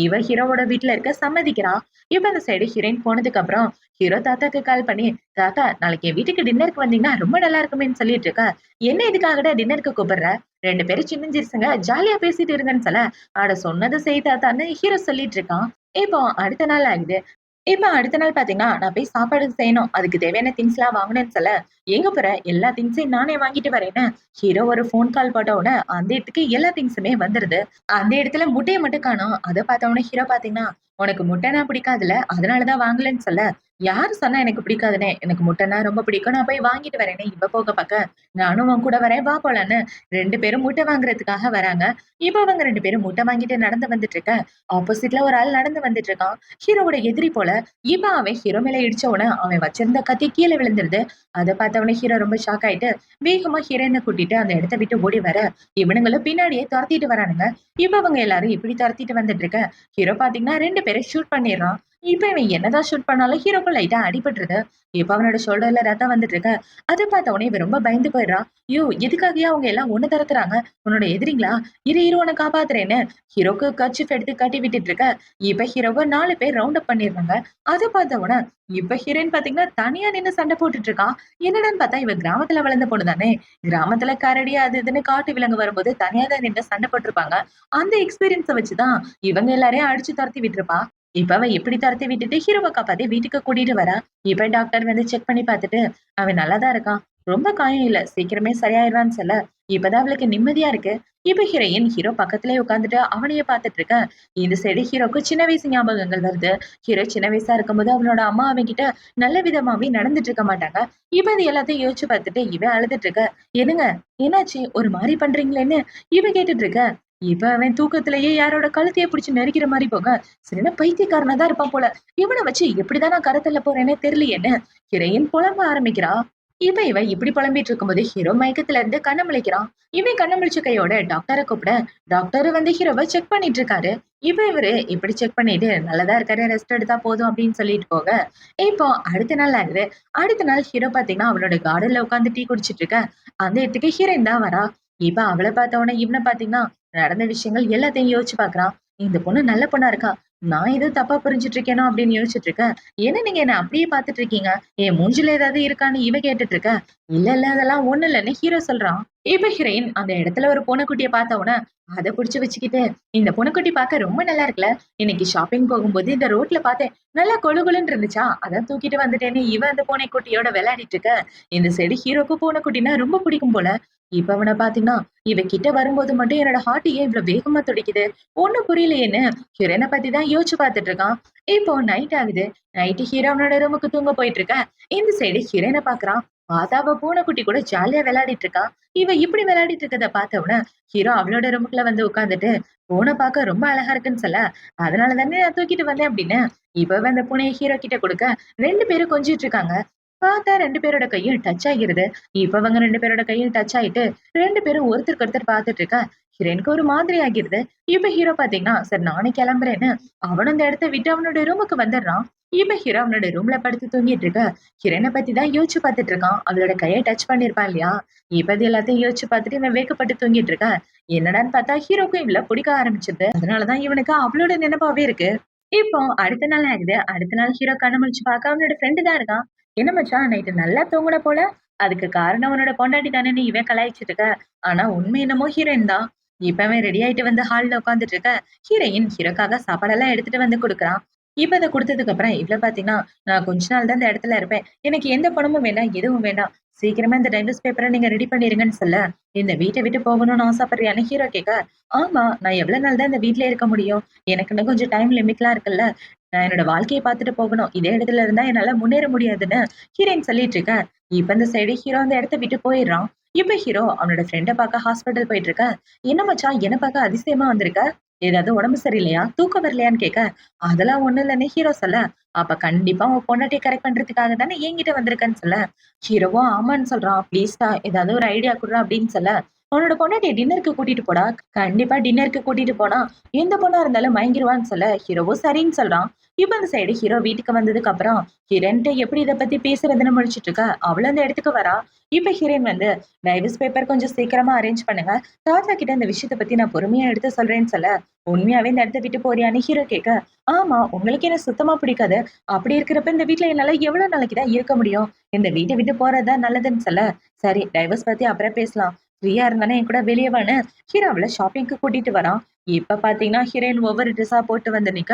இவ ஹீரோவோட வீட்டுல இருக்க சம்மதிக்கிறா. இப்ப அந்த சைடு ஹீரோயின் போனதுக்கு அப்புறம் ஹீரோ தாத்தாக்கு கால் பண்ணி, தாத்தா நாளைக்கு என் வீட்டுக்கு டின்னருக்கு வந்தீங்கன்னா ரொம்ப நல்லா இருக்குமேன்னு சொல்லிட்டு இருக்க. என்ன இதுக்காகடா டின்னருக்கு கூப்பிடுற, ரெண்டு பேரும் சின்னஞ்சிருசுங்க ஜாலியா பேசிட்டு இருங்கன்னு சொல்ல, ஆட சொன்னது செய் தாத்தான்னு ஹீரோ சொல்லிட்டு இருக்கான். இப்போ அடுத்த நாள் ஆகுது. இப்ப அடுத்த நாள் பாத்தீங்கன்னா, நான் போய் சாப்பாடு செய்யணும், அதுக்கு தேவையான திங்ஸ் எல்லாம் வாங்கணும்னு சொல்ல, எங்க போற, எல்லா திங்ஸையும் நானே வாங்கிட்டு வரேன்னு ஹீரோ ஒரு போன் கால் போட்ட உடனே அந்த இடத்துக்கு எல்லா திங்ஸுமே வந்துருது. அந்த இடத்துல முட்டையை மட்டும் காணோம். அதை பார்த்த உடனே ஹீரோ பாத்தீங்கன்னா, உனக்கு முட்டைனா பிடிக்காதுல, அதனாலதான் வாங்கலன்னு சொல்ல, யாரு சொன்னா எனக்கு பிடிக்காதுன்னு, எனக்கு முட்டைனா ரொம்ப பிடிக்கும், நான் போய் வாங்கிட்டு வரேன்னு இவ போக பாக்க, நானும் உன் கூட வரேன் வா போலான்னு ரெண்டு பேரும் முட்டை வாங்குறதுக்காக வராங்க. இப்ப அவங்க ரெண்டு பேரும் முட்டை வாங்கிட்டு நடந்து வந்துட்டு இருக்க, ஆப்போசிட்ல ஒரு ஆள் நடந்து வந்துட்டு இருக்கான், ஹீரோவோட எதிரி போல. இப்ப அவன் ஹீரோ மேல இடிச்ச உடனே அவன் வச்சிருந்த கத்தி கீழே விழுந்துருது. அதை பார்த்தவொடனே ஹீரோ ரொம்ப ஷாக் ஆயிட்டு வேகமா ஹீரோயினை கூட்டிட்டு அந்த இடத்த விட்டு ஓடி வர, இவனுங்களும் பின்னாடியே துரத்திட்டு வரானுங்க. இப்ப அவங்க எல்லாரும் இப்படி துரத்திட்டு வந்துட்டு இருக்க, ஹீரோ பாத்தீங்கன்னா ரெண்டு பேரும் ஷூட் பண்ணிடுறான். இப்ப இவன் என்னதான் ஷூட் பண்ணாலும் ஹீரோக்கு லைட்டா அடிபட்டுருது. இப்ப அவனோட ஷோல்டர்ல ரத்தம் வந்துட்டு இருக்கு. அத பார்த்த உடனே இவன் ரொம்ப பயந்து போயிடுறான். "யோ! எதுக்காகயா அவங்க எல்லாம் உன்ன துரத்துறாங்க? உன்னோட எதிரிங்களா? இரு உன்ன காப்பாத்துறேன்னு" ஹீரோக்கு கர்ச்சீஃப் எடுத்து கட்டி விட்டுட்டு இருக்க. இப்ப ஹீரோவ 4 பேர் ரவுண்ட் அப் பண்ணிடுறாங்க. அத பார்த்த உடனே இப்ப ஹீரோயின் பாத்தீங்கன்னா தனியா நின்னு சண்டை போட்டுட்டு இருக்கா. என்னடான்னு பார்த்தா இவ கிராமத்துல வளர்ந்த பொண்ணு தானே. கிராமத்துல கரடி அது இதுன்னு காட்டு விலங்கு வரும்போது தனியா தான் நின்னு சண்டை போட்டுருப்பாங்க. அந்த எக்ஸ்பீரியன்ஸ வச்சுதான் இவங்க எல்லாரையும் அடிச்சு துரத்தி விட்டுருப்பா. இப்ப அவ எப்படி துரத்தி விட்டுட்டு ஹீரோவ காப்பாத்தி வீட்டுக்கு கூட்டிட்டு வரா. இப்ப டாக்டர் வந்து செக் பண்ணி பார்த்துட்டு, அவன் நல்லாதான் இருக்கான். ரொம்ப காயம் இல்ல. சீக்கிரமே சரியாயிருவான்னு சொல்ல, இப்பதான் அவளுக்கு நிம்மதியா இருக்கு. இப்ப ஹீரோயின் ஹீரோ பக்கத்திலேயே உட்கார்ந்துட்டு அவனையே பார்த்துட்டு இருக்க. இந்த சைடு ஹீரோக்கு சின்ன வயசு ஞாபகங்கள் வருது. ஹீரோ சின்ன வயசா இருக்கும்போது அவனோட அம்மா அவன்கிட்ட நல்ல விதமாவே நடந்துட்டு இருக்க மாட்டாங்க. இப்ப இது எல்லாத்தையும் யோசிச்சு பார்த்துட்டு இவன் அழுதுட்டு இருக்க. "என்னங்க என்னாச்சு? ஒரு மாரி பண்றீங்களேன்னு" இவ கேட்டுட்டு இருக்க. இப்ப அவன் தூக்கத்திலேயே யாரோட கழுத்தையே பிடிச்சு நெரிக்கிற மாரி போக, சரியான பைத்தியக்காரனா தான் இருப்பான் போல. இவன வச்சு எப்படிதான் நான் கரை தள்ள போறேன்னே தெரியலையேன்னு ஹீரோயின் புலம்ப ஆரம்பிக்கிறா. இவ இப்படி புலம்பிட்டு இருக்கும்போது ஹீரோ மயக்கத்துல இருந்து கண்ண முழிக்கிறான். இவன் கண்ண முழிச்ச கையோட டாக்டரை கூப்பிட, டாக்டர் வந்து ஹீரோவை செக் பண்ணிட்டு இருக்காரு. இவரு இப்படி செக் பண்ணிட்டு நல்லதா இருக்காரு, ரெஸ்ட் எடுத்தா போதும் அப்படின்னு சொல்லிட்டு போக, இப்போ அடுத்த நாள் ஆகுது. அடுத்த நாள் ஹீரோ பாத்தீங்கன்னா அவளோட கார்டன்ல உட்காந்து டீ குடிச்சிட்டு இருக்க. அந்த இடத்துக்கு ஹீரோயின் தான் வரா. இப்ப அவள பார்த்த உடனே இவனை பாத்தீங்கன்னா நடந்த விஷயங்கள் எல்லாத்தையும் யோசிச்சு பாக்குறான். இந்த பொண்ணு நல்ல பொண்ணா இருக்கா. நான் ஏதோ தப்பா புரிஞ்சுட்டு இருக்கேனோ அப்படின்னு யோசிச்சுட்டு இருக்கேன். என்ன நீங்க என்ன அப்படியே பாத்துட்டு இருக்கீங்க? என் மூஞ்சில ஏதாவது இருக்கான்னு இவ கேட்டுட்டு இருக்க. இல்ல அதெல்லாம் ஒண்ணும் இல்லன்னு ஹீரோ சொல்றான். இப்ப ஹீரோயின் அந்த இடத்துல ஒரு பூனைக்குட்டிய பார்த்த உடனே அத புடிச்சு வச்சுக்கிட்டு, இந்த பூனைக்குட்டி பார்க்க ரொம்ப நல்லா இருக்குல்ல. இன்னைக்கு ஷாப்பிங் போகும்போது இந்த ரோட்ல பார்த்தேன். நல்லா கொழு கொழுன்னு இருந்துச்சா, அதான் தூக்கிட்டு வந்துட்டேன்னு இவ அந்த பூனைக்குட்டியோட விளையாடிட்டு இருக்க. இந்த சைடு ஹீரோக்கு பூனைக்குட்டினா ரொம்ப பிடிக்கும் போல. இப்ப அவன பாத்தீங்கன்னா, இவ கிட்ட வரும்போது மட்டும் என்னோட ஹார்ட் ஏன் இவ்வளவு வேகமா துடிக்குது? ஒண்ணும் புரியலையேன்னு ஹீரோயின பத்தி தான் யோசிச்சு பார்த்துட்டு இருக்கான். இப்போ நைட் ஆகுது. நைட்டு ஹீரோ அவனோட ரூமுக்கு தூங்க போயிட்டு இருக்க. இந்த சைடு ஹீரோயின பாக்குறான். பார்த்தா அவ பூனைக்குட்டி கூட ஜாலியா விளையாடிட்டு இருக்கா. இவ இப்படி விளையாடிட்டு இருக்கத பார்த்த உடனே ஹீரோ அவளோட ரூமுக்குள்ள வந்து உட்கார்ந்துட்டு, பூனை பார்க்க ரொம்ப அழகா இருக்குன்னு சொல்ல, அதனால தானே நான் தூக்கிட்டு வந்தேன் அப்படின்னு இப்ப அந்த பூனைய ஹீரோ கிட்ட கொடுக்க 2 பேரும் கொஞ்சிட்டு இருக்காங்க. பார்த்தா 2 பேரோட கையும் டச் ஆகிருது. இப்ப அவங்க 2 பேரோட கையும் டச் ஆயிட்டு 2 பேரும் ஒருத்தருக்கு ஒருத்தர் பார்த்துட்டு இருக்க. ஹீரோயினுக்கு ஒரு மாதிரி ஆகிருது. இப்ப ஹீரோ பாத்தீங்கன்னா, சரி நானே கிளம்புறேன்னு அவனும் அந்த இடத்த விட்டு அவனோட ரூமுக்கு வந்துடுறான். இப்ப ஹீரோ அவனோட ரூம்ல படுத்து தூங்கிட்டு இருக்க. ஹீரோயின பத்தி தான் யோசிச்சு பார்த்துட்டு இருக்கான். அவளோட கையை டச் பண்ணிருப்பான் இல்லையா? இப்ப இது எல்லாத்தையும் யோசிச்சு பார்த்துட்டு இவன் வேக்கப்பட்டு தூங்கிட்டு இருக்க. என்னடான்னு பார்த்தா ஹீரோக்கும் இவள பிடிக்க ஆரம்பிச்சது. அதனாலதான் இவனுக்கு அவளோட நினைப்பாவே இருக்கு. இப்போ அடுத்த நாள் ஆகுது. அடுத்த நாள் ஹீரோ கண்ண முழிச்சு பார்க்க அவனோட ஃப்ரெண்டு தான் இருக்கான். "என்ன மச்சான் நைட்டு நல்லா தூங்குன போல? அதுக்கு காரணம் உன்னோட பொண்டாட்டி தானேன்னு" இவன் கலாய்ச்சிட்டு இருக்க. ஆனா உண்மை என்னமோ ஹீரோயின் தான். இப்ப அவன் ரெடி ஆயிட்டு வந்து ஹால்ல உட்கார்ந்துட்டு இருக்க. ஹீரோயின் ஹீரோக்காக சாப்பாடெல்லாம் எடுத்துட்டு வந்து குடுக்குறான். இப்ப அத குடுத்ததுக்கு அப்புறம் இவ்ள பாத்தீங்கன்னா, "நான் கொஞ்ச நாள் தான் இந்த இடத்துல இருப்பேன். எனக்கு எந்த பணமும் வேண்டாம், எதுவும் வேண்டாம். சீக்கிரமா இந்த டைவர்ஸ் பேப்பர நீங்க ரெடி பண்ணிருங்கன்னு" சொல்ல, "இந்த வீட்ட விட்டு போகணும்னு ஆசைப்படுறியான்னு?" ஹீரோ கேட்க, "ஆமா. நான் எவ்வளவு நாள் தான் இந்த வீட்லயே இருக்க முடியும்? எனக்கு இன்னும் கொஞ்சம் டைம் லிமிட்லாம் இருக்குல்ல. நான் என்னோட வாழ்க்கைய பார்த்துட்டு போகணும். இதே இடத்துல இருந்தா என்னால முன்னேற முடியாதுன்னு" ஹீரோயின் சொல்லிட்டு இருக்க. இப்ப இந்த சைடு ஹீரோ அந்த இடத்த விட்டு போயிடுறான். இப்ப ஹீரோ அவனோட ஃப்ரெண்ட பார்க்க ஹாஸ்பிட்டல் போயிட்டு இருக்க. "என்ன மச்சான் என்ன பார்க்க அதிசயமா வந்திருக்க? ஏதாவது உடம்பு சரியில்லையா? தூக்கம் வரலையான்னு?" கேட்க, "அதெல்லாம் ஒண்ணும் இல்லன்னு" ஹீரோ சொல்ல, "அப்ப கண்டிப்பா உன் பொண்டாட்டிய கரெக்ட் பண்றதுக்காக தானே என்கிட்ட வந்திருக்கன்னு" சொல்ல, ஹீரோவும் ஆமான்னு சொல்றான். "ப்ளீஸ்டா ஏதாவது ஒரு ஐடியா குடுறா" அப்படின்னு சொல்ல, "உன்னோட பொண்டாட்டிய டின்னருக்கு கூட்டிட்டு போடா. கண்டிப்பா டின்னருக்கு கூட்டிட்டு போனா எந்த பொண்ணா இருந்தாலும் மயங்கிருவான்னு" சொல்ல, ஹீரோவும் சரின்னு சொல்றான். இப்ப அந்த சைடு ஹீரோ வீட்டுக்கு வந்ததுக்கு அப்புறம் ஹீரோயின்ட்ட எப்படி இத பத்தி பேசுறதுன்னு முழிச்சிட்டு இருக்க. அவளும் அந்த இடத்துக்கு வரா. இப்ப ஹீரோயின் வந்து, "டைவர்ஸ் பேப்பர் கொஞ்சம் சீக்கிரமா அரேஞ்ச் பண்ணுங்க. தாத்தா கிட்ட இந்த விஷயத்த பத்தி நான் பொறுமையா எடுத்து சொல்றேன்னு" சொல்ல, "உண்மையாவே இந்த இடத்த விட்டு போறியான்னு?" ஹீரோ கேட்க, "ஆமா. உங்களுக்கு என்ன சுத்தமா பிடிக்காது. அப்படி இருக்கிறப்ப இந்த வீட்ல என்னால எவ்வளவு நாளைக்கு தான் இருக்க முடியும்? இந்த வீட்ட விட்டு போறது தான் நல்லதுன்னு" சொல்ல, "சரி டைவர்ஸ் பத்தி அப்புறம் பேசலாம். ஃப்ரீயா இருந்தானே என் கூட வெளிய வான்னு" ஹீரோ அவள ஷாப்பிங்க்கு கூட்டிட்டு வரான். இப்ப பாத்தீங்கன்னா ஹீரோயின் ஒவ்வொரு ட்ரெஸ்ஸா போட்டு வந்து நிக்க.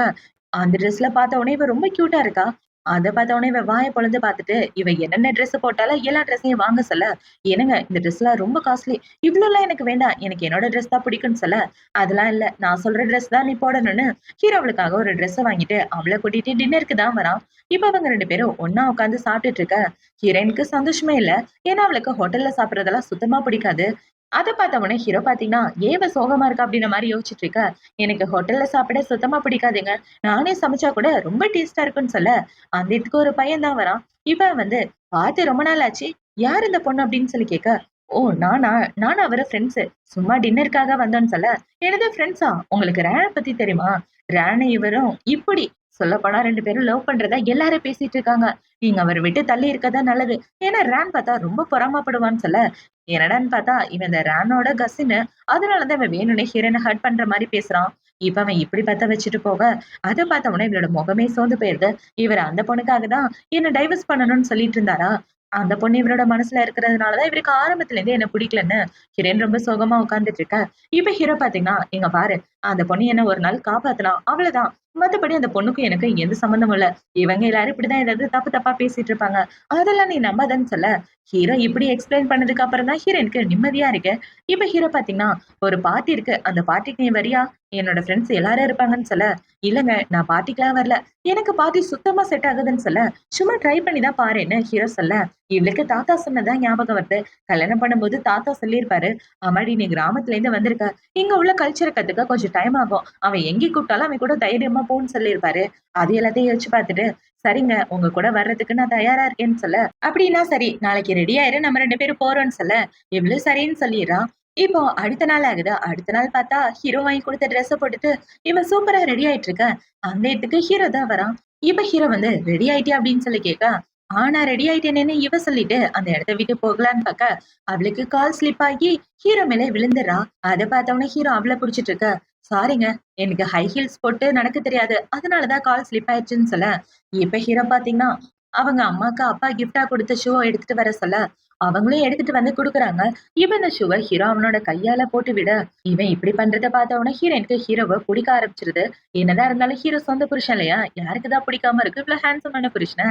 அந்த ட்ரெஸ்ல பார்த்த உடனே இவ ரொம்ப கியூட்டா இருக்கா. அத பார்த்த உடனே இவ வாய பொளந்து பார்த்துட்டு, இவ என்னென்ன ட்ரெஸ் போட்டாலும் எல்லா ட்ரெஸ்ஸையும் வாங்க சொல்ல, "என்னங்க இந்த ட்ரெஸ்லாம் ரொம்ப காஸ்ட்லி. இவ்ளோலாம் எனக்கு வேண்டாம். எனக்கு என்னோட ட்ரெஸ் தான் பிடிக்கும்னு" சொல்ல, "அதெல்லாம் இல்ல. நான் சொல்ற ட்ரெஸ் தான் நீ போடணும்னு" ஹீரோ அவளுக்காக ஒரு ட்ரெஸ்ஸ வாங்கிட்டு அவள கூட்டிட்டு டின்னருக்கு தான் வரான். இப்ப அவங்க 2 பேரும் ஒண்ணா உட்கார்ந்து சாப்பிட்டுட்டு இருக்க. ஹீரோயினுக்கு சந்தோஷமே இல்ல. ஏன்னா அவளுக்கு ஹோட்டல்ல சாப்பிடுறதெல்லாம் சுத்தமா பிடிக்காது. அத பார்த்த உடனே ஹீரோ பார்த்தீங்கன்னா, "ஏன் இவ சோகமா இருக்கா?" அப்படின்ற மாரி யோசிச்சுட்டு இருக்க. "எனக்கு ஹோட்டல்ல சாப்பிட சுத்தமா பிடிக்காதுங்க. நானே சமைச்சா கூட ரொம்ப டேஸ்ட்டா இருக்குன்னு" சொல்ல, அந்த இடத்துக்கு ஒரு பையன் தான் வரான். இவன் வந்து, "பார்த்து ரொம்ப நாள் ஆச்சு. யார் இந்த பொண்ணு?" அப்படின்னு சொல்லி கேட்க, "ஓ நானா? நானும் அவரு ஃப்ரெண்ட்ஸு. சும்மா டின்னருக்காக வந்தோம்ன்னு" சொல்ல, "என்னது ஃப்ரெண்ட்ஸா? உங்களுக்கு ரேன பத்தி தெரியுமா? ரேனும் இவரும் இப்படி சொல்லப்போனா 2 பேரும் லவ் பண்றதா எல்லாரும் பேசிட்டு இருக்காங்க. நீங்க அவர விட்டு தள்ளி இருக்கதா நல்லது. ஏன்னா ரான் பார்த்தா ரொம்ப பொறாமப்படுவான்னு சொல்ல, என்னடான்னு பார்த்தா இவன் இந்த ரானோட கசின்னு. அதனால தான் இவன் வேணும்னே ஹீரோயின ஹர்ட் பண்ற மாரி பேசுறான். இப்ப அவன் இப்படி பத்த வச்சுட்டு போக, அத பார்த்த உடனே இவளோட முகமே சோர்ந்து போயிருது. இவரு அந்த பொண்ணுக்காக தான் என்ன டைவர்ஸ் பண்ணணும்னு சொல்லிட்டு இருந்தாரா? அந்த பொண்ணு இவரோட மனசுல இருக்கிறதுனால தான் இவருக்கு ஆரம்பத்துல இருந்தே என்ன பிடிக்கலன்னு ஹீரோயின் ரொம்ப சோகமா உட்கார்ந்துட்டு இருக்கா. இப்ப ஹீரோ பாத்தீங்கன்னா, இங்க பாரு அந்த பொண்ணு என்ன ஒரு நாள் காப்பாத்தனா அவ்வளவுதான். மத்தபடி அந்த பொண்ணுக்கும் எனக்கு எந்த சம்மந்தமும் இல்ல. இவங்க எல்லாரும் இப்படிதான் ஏதாவது தப்பு தப்பா பேசிட்டு இருப்பாங்க. அதெல்லாம் நீ நம்பாதன்னு சொல்ல, ஹீரோ இப்படி எக்ஸ்பிளைன் பண்ணதுக்கு அப்புறம் தான் ஹீரோயினுக்கு நிம்மதியா இருக்கு. இப்ப ஹீரோ பாத்தீங்கன்னா, ஒரு பார்ட்டி இருக்கு. அந்த பார்ட்டிக்கு நீ வரியா? என்னோட ஃப்ரெண்ட்ஸ் எல்லாரும் இருப்பாங்கன்னு சொல்ல, இல்லங்க நான் பார்ட்டிக்குலாம் வரல. எனக்கு பார்ட்டி சுத்தமா செட் ஆகுதுன்னு சொல்ல, சும்மா ட்ரை பண்ணி தான் பாருன்னு ஹீரோ சொல்ல, இவளுக்கு தாத்தா சொன்னதுதான் ஞாபகம் வருது. கல்யாணம் பண்ணும்போது தாத்தா சொல்லியிருப்பாரு, "அம்மாடி நீ கிராமத்துல இருந்து வந்திருக்க. இங்க உள்ள கல்ச்சர கத்துக்க கொஞ்சம் டைம் ஆகும். அவன் எங்கே கூப்பிட்டாலும் அவன் கூட தைரியமா போன்னு சொல்லியிருப்பாரு." அது எல்லாத்தையும் யோசிச்சு பார்த்துட்டு, "சரிங்க, உங்க கூட வர்றதுக்கு நான் தயாரா இருக்கேன்னு" சொல்ல, "அப்படின்னா சரி, நாளைக்கு ரெடி ஆயிரு நம்ம 2 பேரும் போறோம்ன்னு" சொல்ல, இவளும் சரின்னு சொல்லிர்றா. இப்போ அடுத்த நாள் ஆகுது. அடுத்த நாள் பார்த்தா, ஹீரோ வாங்கி குடுத்த ட்ரெஸ்ஸ போட்டுட்டு, இவன் சூப்பரா ரெடி ஆயிட்டு இருக்க. அந்த இடத்துக்கு ஹீரோ தான் வரான். இப்ப ஹீரோ வந்து, "ரெடி ஆயிட்டியா?" அப்படின்னு சொல்லி கேட்க, நான் ரெடி ஆயிட்டேனேன்னு இவ சொல்லிட்டு அந்த இடத்த விட்டு போகலான்னு பாக்க, அவளுக்கு கால் ஸ்லிப் ஆகி ஹீரோ மேல விழுந்துடுறா. அத பார்த்தவொடனே ஹீரோ அவள புடிச்சிட்டு இருக்க, "சாரிங்க, எனக்கு ஹை ஹீல்ஸ் போட்டு நடக்க தெரியாது. அதனாலதான் கால் ஸ்லிப் ஆயிடுச்சுன்னு" சொல்ல, இப்ப ஹீரோ பாத்தீங்கன்னா, அவங்க அம்மாக்கு அப்பா கிஃப்ட்டா குடுத்த ஷூவ எடுத்துட்டு வர சொல்ல, அவங்களும் எடுத்துட்டு வந்து குடுக்குறாங்க. இவன் இந்த ஷூவ ஹீரோ அவனோட கையால போட்டு விட, இவன் இப்படி பண்றத பார்த்த உடனே ஹீரோயினுக்கு ஹீரோவ புடிக்க ஆரம்பிச்சிருது. என்னதான் இருந்தாலும் ஹீரோ சொந்த புருஷன் இல்லையா? யாருக்கு தான் பிடிக்காம இருக்கு? இவ்வளவு ஹேண்ட்ஸமான புருஷன.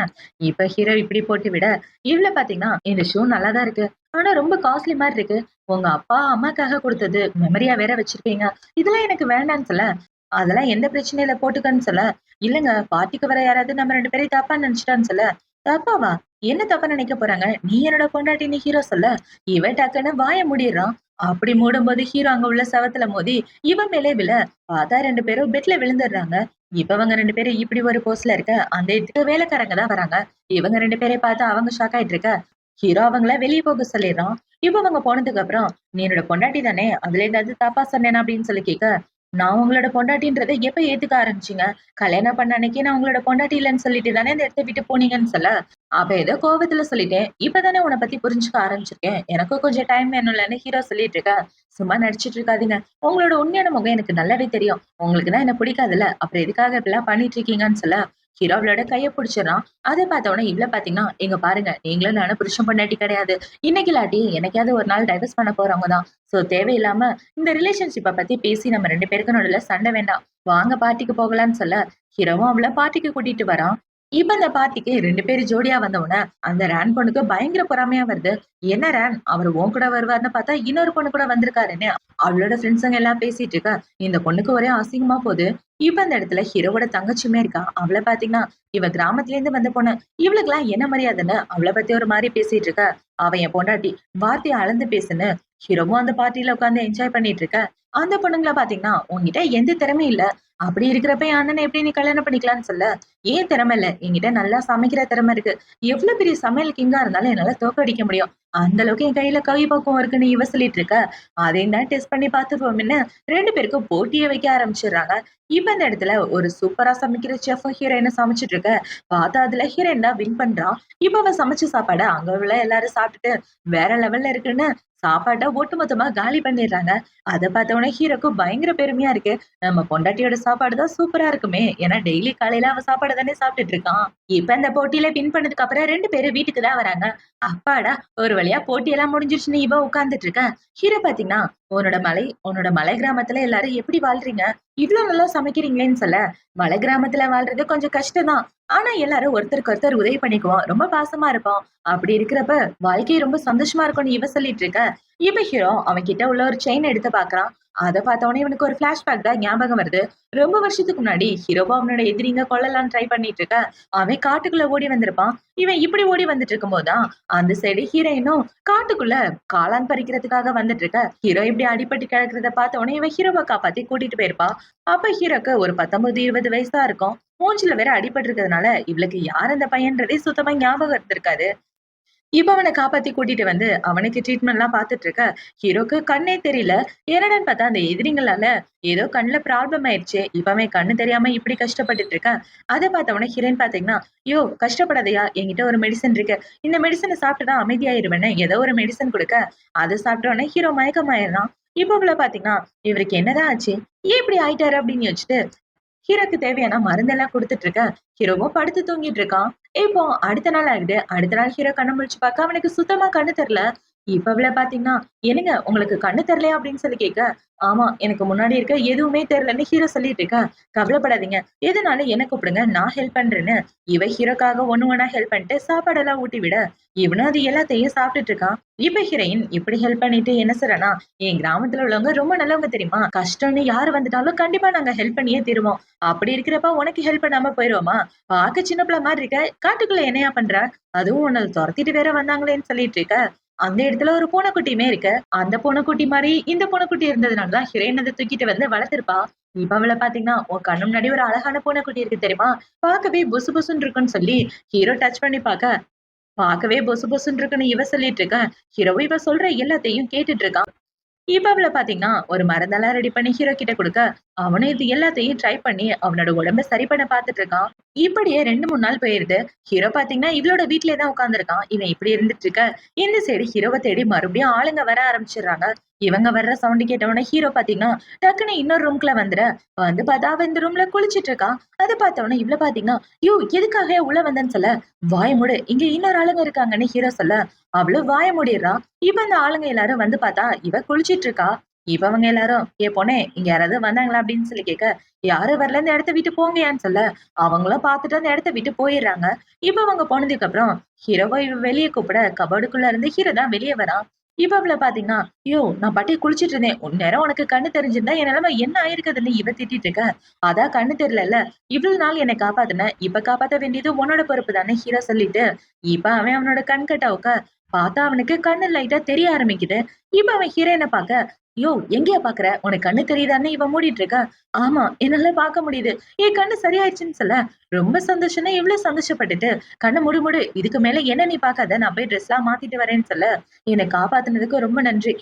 இப்ப ஹீரோ இப்படி போட்டு விட, இவள பாத்தீங்கன்னா, இந்த ஷூ நல்லா தான் இருக்கு. ஆனா ரொம்ப காஸ்ட்லி மாரி இருக்கு. உங்க அப்பா, அம்மாக்காக குடுத்தது. மெமரியா வேற வச்சிருப்பீங்க. இதெல்லாம் எனக்கு வேண்டான்னு சொல்ல, அதெல்லாம் எந்த பிரச்சனையும் இல்ல போட்டுக்கன்னு சொல்ல, இல்லங்க பார்ட்டிக்கு வர யாராவது நம்ம 2 பேரையும் தப்பா நினைச்சுட்டான்னு சொல்ல, தப்பாவா? என்ன தப்பா நினைக்க போறாங்க? நீ என்னோட பொண்டாட்டின்னு ஹீரோ சொல்ல, இவன் டக்குன்னு வாய மூடிடுறான். அப்படி மூடும்போது ஹீரோ அங்க உள்ள செவுத்துல மோதி, இவன் மேலே விழ, பார்த்தா 2 பேரும் பெட்ல விழுந்துடுறாங்க. இப்ப அவங்க 2 பேரும் இப்படி ஒரு போஸ்ல இருக்க, அந்த இடத்துக்கு வேலைக்காரங்க தான் வராங்க. இவங்க 2 பேரையும் பார்த்து அவங்க ஷாக் ஆயிட்டு இருக்க, ஹீரோ அவங்கள வெளிய போக சொல்லிடுறான். இப்ப அவங்க போனதுக்கு அப்புறம், "நீ என்னோட பொண்டாட்டி தானே? அதுல ஏதாவது தப்பா சொன்னேனா?" அப்படின்னு சொல்லி கேட்க, "நான் உங்களோட பொண்டாட்டின்றத எப்ப ஏத்துக்க ஆரம்பிச்சீங்க? கல்யாணம் பண்ண அன்னைக்கே நான் உங்களோட பொண்டாட்டி இல்லன்னு சொல்லிட்டு தானே இந்த இடத்த விட்டு போனீங்கன்னு" சொல்ல, "அப்ப ஏதோ கோவத்துல சொல்லிட்டேன். இப்பதானே உன்ன பத்தி புரிஞ்சுக்க ஆரம்பிச்சிருக்கேன். எனக்கும் கொஞ்சம் டைம் வேணும்லன்னு" ஹீரோ சொல்லிட்டு இருக்க, "சும்மா நடிச்சிட்டு இருக்காதீங்க. உங்களோட உண்மையான முகம் எனக்கு நல்லாவே தெரியும். உங்களுக்கு தான் என்ன பிடிக்காதுல்ல. அப்புறம் எதுக்காக இப்படிலாம் பண்ணிட்டு இருக்கீங்கன்னு" சொல்ல, ஹீரோ அவளோட கைய புடிச்சிடறான். அத பார்த்த உடனே இவள பார்த்தீங்கன்னா, "இங்க பாருங்க, நீங்களும் நானும் புருஷன் பொண்டாட்டி கிடையாது. இன்னைக்கு இல்லாட்டி என்னைக்காவது ஒரு நாள் டைவர்ஸ் பண்ண போறவங்க தான். சோ தேவையில்லாம இந்த ரிலேஷன்ஷிப்ப பத்தி பேசி நம்ம 2 பேருக்கும் நடுவுல சண்டை வேண்டாம். வாங்க பார்ட்டிக்கு போகலான்னு" சொல்ல, ஹீரோவும் அவள பார்ட்டிக்கு கூட்டிட்டு வரான். இப்ப அந்த பார்ட்டிக்கு 2 பேரு ஜோடியா வந்தவுடனே, அந்த ரான் பொண்ணுக்கு பயங்கர பொறாமையா வருது. "என்ன ரான், அவரு உன் கூட வருவாருன்னு பார்த்தா, இன்னொரு பொண்ணு கூட வந்திருக்காருன்னு" அவளோட ஃப்ரெண்ட்ஸுங்க எல்லாம் பேசிட்டு இருக்க, இந்த பொண்ணுக்கு ஒரே அசிங்கமா போகுது. இப்ப அந்த இடத்துல ஹீரோவோட தங்கச்சியுமே இருக்கா. அவள பார்த்தீங்கன்னா, இவ கிராமத்துல இருந்து வந்த பொண்ணு. இவளுக்கெல்லாம் என்ன மரியாதைன்னு அவள பத்தி ஒரு மாரி பேசிட்டு இருக்க, "அவ என் பொண்டாட்டி. வார்த்தைய அளந்து பேசுன்னு" ஹீரோவும் அந்த பார்ட்டில உட்கார்ந்து என்ஜாய் பண்ணிட்டு இருக்க, அந்த பொண்ணுங்கள பார்த்தீங்கன்னா, "உன்கிட்ட எந்த திறமையும் இல்ல. அப்படி இருக்கிறப்ப என் அண்ணன எப்படி நீ கல்யாணம் பண்ணிக்கலாம்ன்னு" சொல்ல, "ஏன் திறமை இல்ல? என்கிட்ட நல்லா சமைக்கிற திறமை இருக்கு. எவ்வளவு பெரிய சமையல் கிங்கா இருந்தாலும் என்னால தோற்கடிக்க முடியும். அந்த அளவுக்கு என் கையில கை பக்குவம் இருக்குன்னு" இவ சொல்லிட்டு இருக்க, அதையும் தான் டெஸ்ட் பண்ணி பார்த்துருவோம்ன்னு 2 பேருக்கும் போட்டியே வைக்க ஆரம்பிச்சுடுறாங்க. இப்ப இந்த இடத்துல ஒரு சூப்பரா சமைக்கிற செஃப்பும் ஹீரோயினும் சமைச்சுட்டு இருக்க, பார்த்தா அதுல ஹீரோயின் தான் வின் பண்றா. இப்ப அவ சமைச்ச சாப்பாட அங்க உள்ள எல்லாரும் சாப்பிட்டுட்டு வேற லெவல்ல இருக்குன்னு சாப்பாட்ட ஒட்டுமொத்தமா காலி பண்ணிடுறாங்க. அத பார்த்தவுடனே ஹீரோக்கு பயங்கர பெருமையா இருக்கு. நம்ம பொண்டாட்டியோட சாப்பாடு தான் சூப்பரா இருக்குமே! ஏன்னா டெய்லி காலையில அவ சாப்பாடு தானே சாப்பிட்டுட்டு இருக்கான். இப்ப இந்த போட்டியில வின் பண்ணதுக்கு அப்புறம் 2 பேரும் வீட்டுக்கு தான் வராங்க. அப்பாடா! ஒரு வழியா போட்டியெல்லாம் முடிஞ்சிருச்சுன்னு இவ உட்கார்ந்துட்டு இருக்கா. ஹீரோ பார்த்தீங்கன்னா, உன்னோட மலை கிராமத்துல எல்லாரும் எப்படி வாழ்றீங்க? இவ்ளோ நல்லா சமைக்கிறீங்களேன்னு சொல்ல, மலை கிராமத்துல வாழ்றது கொஞ்சம் கஷ்டம் தான். ஆனா எல்லாரும் ஒருத்தருக்கு ஒருத்தர் உதவி பண்ணிக்குவோம். ரொம்ப பாசமா இருப்போம். அப்படி இருக்கிறப்ப வாழ்க்கை ரொம்ப சந்தோஷமா இருக்கும்னு இவ சொல்லிட்டு இருக்க. இவ ஹீரோ அவன் கிட்ட உள்ள ஒரு செயின் எடுத்து பார்க்கறான். அத பார்த்தவுடனே இவனுக்கு ஒரு ஃபிளாஷ்பேக் தான் ஞாபகம் வருது. ரொம்ப வருஷத்துக்கு முன்னாடி ஹீரோவா அவனோட எதிரிங்க கொல்லலாம்னு ட்ரை பண்ணிட்டு இருக்க. அவன் காட்டுக்குள்ள ஓடி வந்திருப்பான். இவன் இப்படி ஓடி வந்துட்டு இருக்கும்போது தான், அந்த சைடு ஹீரோயினும் காட்டுக்குள்ள காளான் பறிக்கிறதுக்காக வந்துட்டு இருக்க. ஹீரோ இப்படி அடிபட்டு கிடக்கிறத பார்த்த உடனே இவன் ஹீரோவ காப்பாத்தி கூட்டிட்டு போயிருப்பா. அப்ப ஹீரோக்கு ஒரு 19, 20 வயசு தான் இருக்கும். மூஞ்சில வேற அடிபட்டு இருக்கிறதுனால இவளுக்கு யார் அந்த பையன்றதே சுத்தமா ஞாபகம் இருந்திருக்காது. இப்ப அவன காப்பாத்தி கூட்டிட்டு வந்து அவனுக்கு ட்ரீட்மெண்ட்லாம் பார்த்துட்டு இருக்க. ஹீரோக்கு கண்ணே தெரியல. என்னடான்னு பார்த்தா அந்த எதிரிங்களால ஏதோ கண்ல ப்ராப்ளம் ஆயிடுச்சு. இப்ப அவன் கண்ணு தெரியாம இப்படி கஷ்டப்பட்டுட்டு இருக்கான். அத பார்த்தவொடனே ஹீரோயின் பார்த்தீங்கன்னா, "யோவ் கஷ்டப்படாதயா! என்கிட்ட ஒரு மெடிசின் இருக்கு. இந்த மெடிசின சாப்பிட்டா அமைதியாயிருவேன்னு" ஏதோ ஒரு மெடிசின் குடுக்க, அத சாப்பிட்ட உடனே ஹீரோ மயக்கமாயிடுறான். இப்ப உள்ள பார்த்தீங்கன்னா, இவருக்கு என்னதான் ஆச்சு? ஏன் இப்படி ஆயிட்டாரு? அப்படின்னு யோசிச்சுட்டு ஹீரோக்கு தேவையான மருந்தெல்லாம் குடுத்துட்டு இருக்க. ஹீரோவும் படுத்து தூங்கிட்டு இருக்கான். இப்போ அடுத்த நாள் ஆகுது. அடுத்த நாள் ஹீரோ கண்ண முழிச்சு பார்க்க அவனுக்கு சுத்தமா கண்ணு தெரியல. இப்ப இவள பார்த்தீங்கன்னா, "என்னங்க உங்களுக்கு கண்ணு தெரியலையா?" அப்படின்னு சொல்லி கேட்க, "ஆமா, எனக்கு முன்னாடி இருக்க எதுவுமே தெரியலன்னு" ஹீரோ சொல்லிட்டு இருக்கா. "கவலைப்படாதீங்க. எதுனாலும் என்ன கூப்பிடுங்க. நான் ஹெல்ப் பண்றேன்னு" இவ ஹீரோக்காக ஒண்ணு ஒண்ணா ஹெல்ப் பண்ணிட்டு சாப்பாடெல்லாம் ஊட்டி விட, இவனும் அது எல்லாத்தையும் சாப்பிட்டுட்டு இருக்கான். இப்ப ஹீரோயின் இப்படி ஹெல்ப் பண்ணிட்டு என்ன சொல்றேன்னா, "என் கிராமத்துல உள்ளவங்க ரொம்ப நல்லவங்க தெரியுமா? கஷ்டம்னு யாரு வந்துட்டாலும் கண்டிப்பா நாங்க ஹெல்ப் பண்ணியே தீருவோம். அப்படி இருக்கிறப்ப உனக்கு ஹெல்ப் பண்ணாம போயிருவோமா? பார்க்க சின்ன பிள்ளை மாரி இருக்க. காட்டுக்குள்ள என்னையா பண்ற? அதுவும் உன்ன தொரத்திட்டு வேற வந்தாங்களேன்னு சொல்லிட்டு இருக்க. அந்த இடத்துல ஒரு பூனைக்குட்டியுமே இருக்கு. அந்த பூனைக்குட்டி மாரி இந்த பூனைக்குட்டி இருந்ததுனால தான் ஹீரோயின் அத தூக்கிட்டு வந்து வளர்த்திருப்பா. இப்ப அவள பார்த்தீங்கன்னா, உன் கண்ணு முன்னாடி ஒரு அழகான பூனைக்குட்டி இருக்கு தெரியுமா? பார்க்கவே புசு புசுன்னு இருக்குன்னு சொல்லி ஹீரோ டச் பண்ணி பார்க்க, பார்க்கவே பொசு பொசுன்னு இருக்குன்னு இவ சொல்லிட்டு இருக்க. ஹீரோவும் இவ சொல்ற எல்லாத்தையும் கேட்டுட்டு இருக்கான். இப்ப அவள பாத்தீங்கன்னா, ஒரு மருந்தெல்லாம் ரெடி பண்ணி ஹீரோ கிட்ட குடுக்க, அவனும் இது எல்லாத்தையும் ட்ரை பண்ணி அவனோட உடம்ப சரி பண்ண பாத்துட்டு இருக்கான். இப்படியே 2, 3 நாள் போயிருது. ஹீரோ பாத்தீங்கன்னா, இவளோட வீட்லயே தான் உட்கார்ந்திருக்கான். இவன் இப்படி இருந்துட்டு இருக்க, இந்த சைடு ஹீரோவ தேடி மறுபடியும் ஆளுங்க வர ஆரம்பிச்சுடுறாங்க. இவங்க வர்ற சவுண்ட் கேட்டவுடனே ஹீரோ பாத்தீங்கன்னா, டக்குன்னு இன்னொரு ரூம்குள்ள வந்துற, வந்து பார்த்தா அவ இந்த ரூம்ல குளிச்சிட்டு இருக்கான். அத பார்த்தவுடனே இவள பாத்தீங்கன்னா, "யோவ்! எதுக்காக உள்ள வந்தேன்னு சொல்ல, வாய மூடு. இங்க இன்னொரு ஆளுங்க இருக்காங்கன்னு" ஹீரோ சொல்ல, அவளும் வாய மூடிடுறா. இப்ப அந்த ஆளுங்க எல்லாரும் வந்து பார்த்தா, இவ குளிச்சிட்டு இருக்கா. இப்ப அவங்க எல்லாரும், "ஏ பொண்ணே, இங்க யாராவது வந்தாங்களா?" அப்படின்னு சொல்லி கேட்க, "யாரும் வரல. இந்த இடத்த விட்டு போங்கயான்னு" சொல்ல, அவங்களும் பார்த்துட்டு அந்த இடத்த விட்டு போயிடுறாங்க. இப்ப அவங்க போனதுக்கு அப்புறம் ஹீரோவ இவ வெளிய கூப்பிட, கபோர்டுக்குள்ள இருந்து ஹீரோ தான் வெளிய வரான். இப்ப அவள பார்த்தீங்கன்னா, "யோவ்! நான் பாட்டுக்கு குளிச்சிட்டு இருந்தேன். இந்நேரம் உனக்கு கண்ணு தெரிஞ்சிருந்தா என் நிலைமை என்ன ஆயிருக்குதுன்னு" இவ திட்டிட்டு இருக்க. "அதான் கண்ணு தெரியலல்ல. இவ்வளவு நாள் என்னை காப்பாத்துன. இப்ப காப்பாத்த வேண்டியது உன்னோட பொறுப்பு தானே" ஹீரோ சொல்லிட்டு, இப்ப அவன் அவனோட கண்கட்ட பார்த்தா அவனுக்கு கண்ணு லைட்டா தெரிய ஆரம்பிக்குது. இப்ப அவன் ஹீரோயின பாக்க, "யோவ்! எங்கேயா பாக்குற? உனக்கு கண்ணு தெரியுதான்னு?" இவன் மூடிட்டு இருக்கா. "ஆமா, என்னால பாக்க முடியுது. என் கண்ணு சரியாயிடுச்சுன்னு" சொல்ல, ரொம்ப சந்தோஷம்னா இவ்ளோ சந்தோஷப்பட்டுட்டு, "கண்ண மூடு மூடு. இதுக்கு மேல என்ன நீ பாக்காத. நான் போய் ட்ரெஸ்லாம் மாத்திட்டு வரேன்னு" சொல்ல, "என்ன காப்பாத்துனதுக்கு ரொம்ப நன்றி.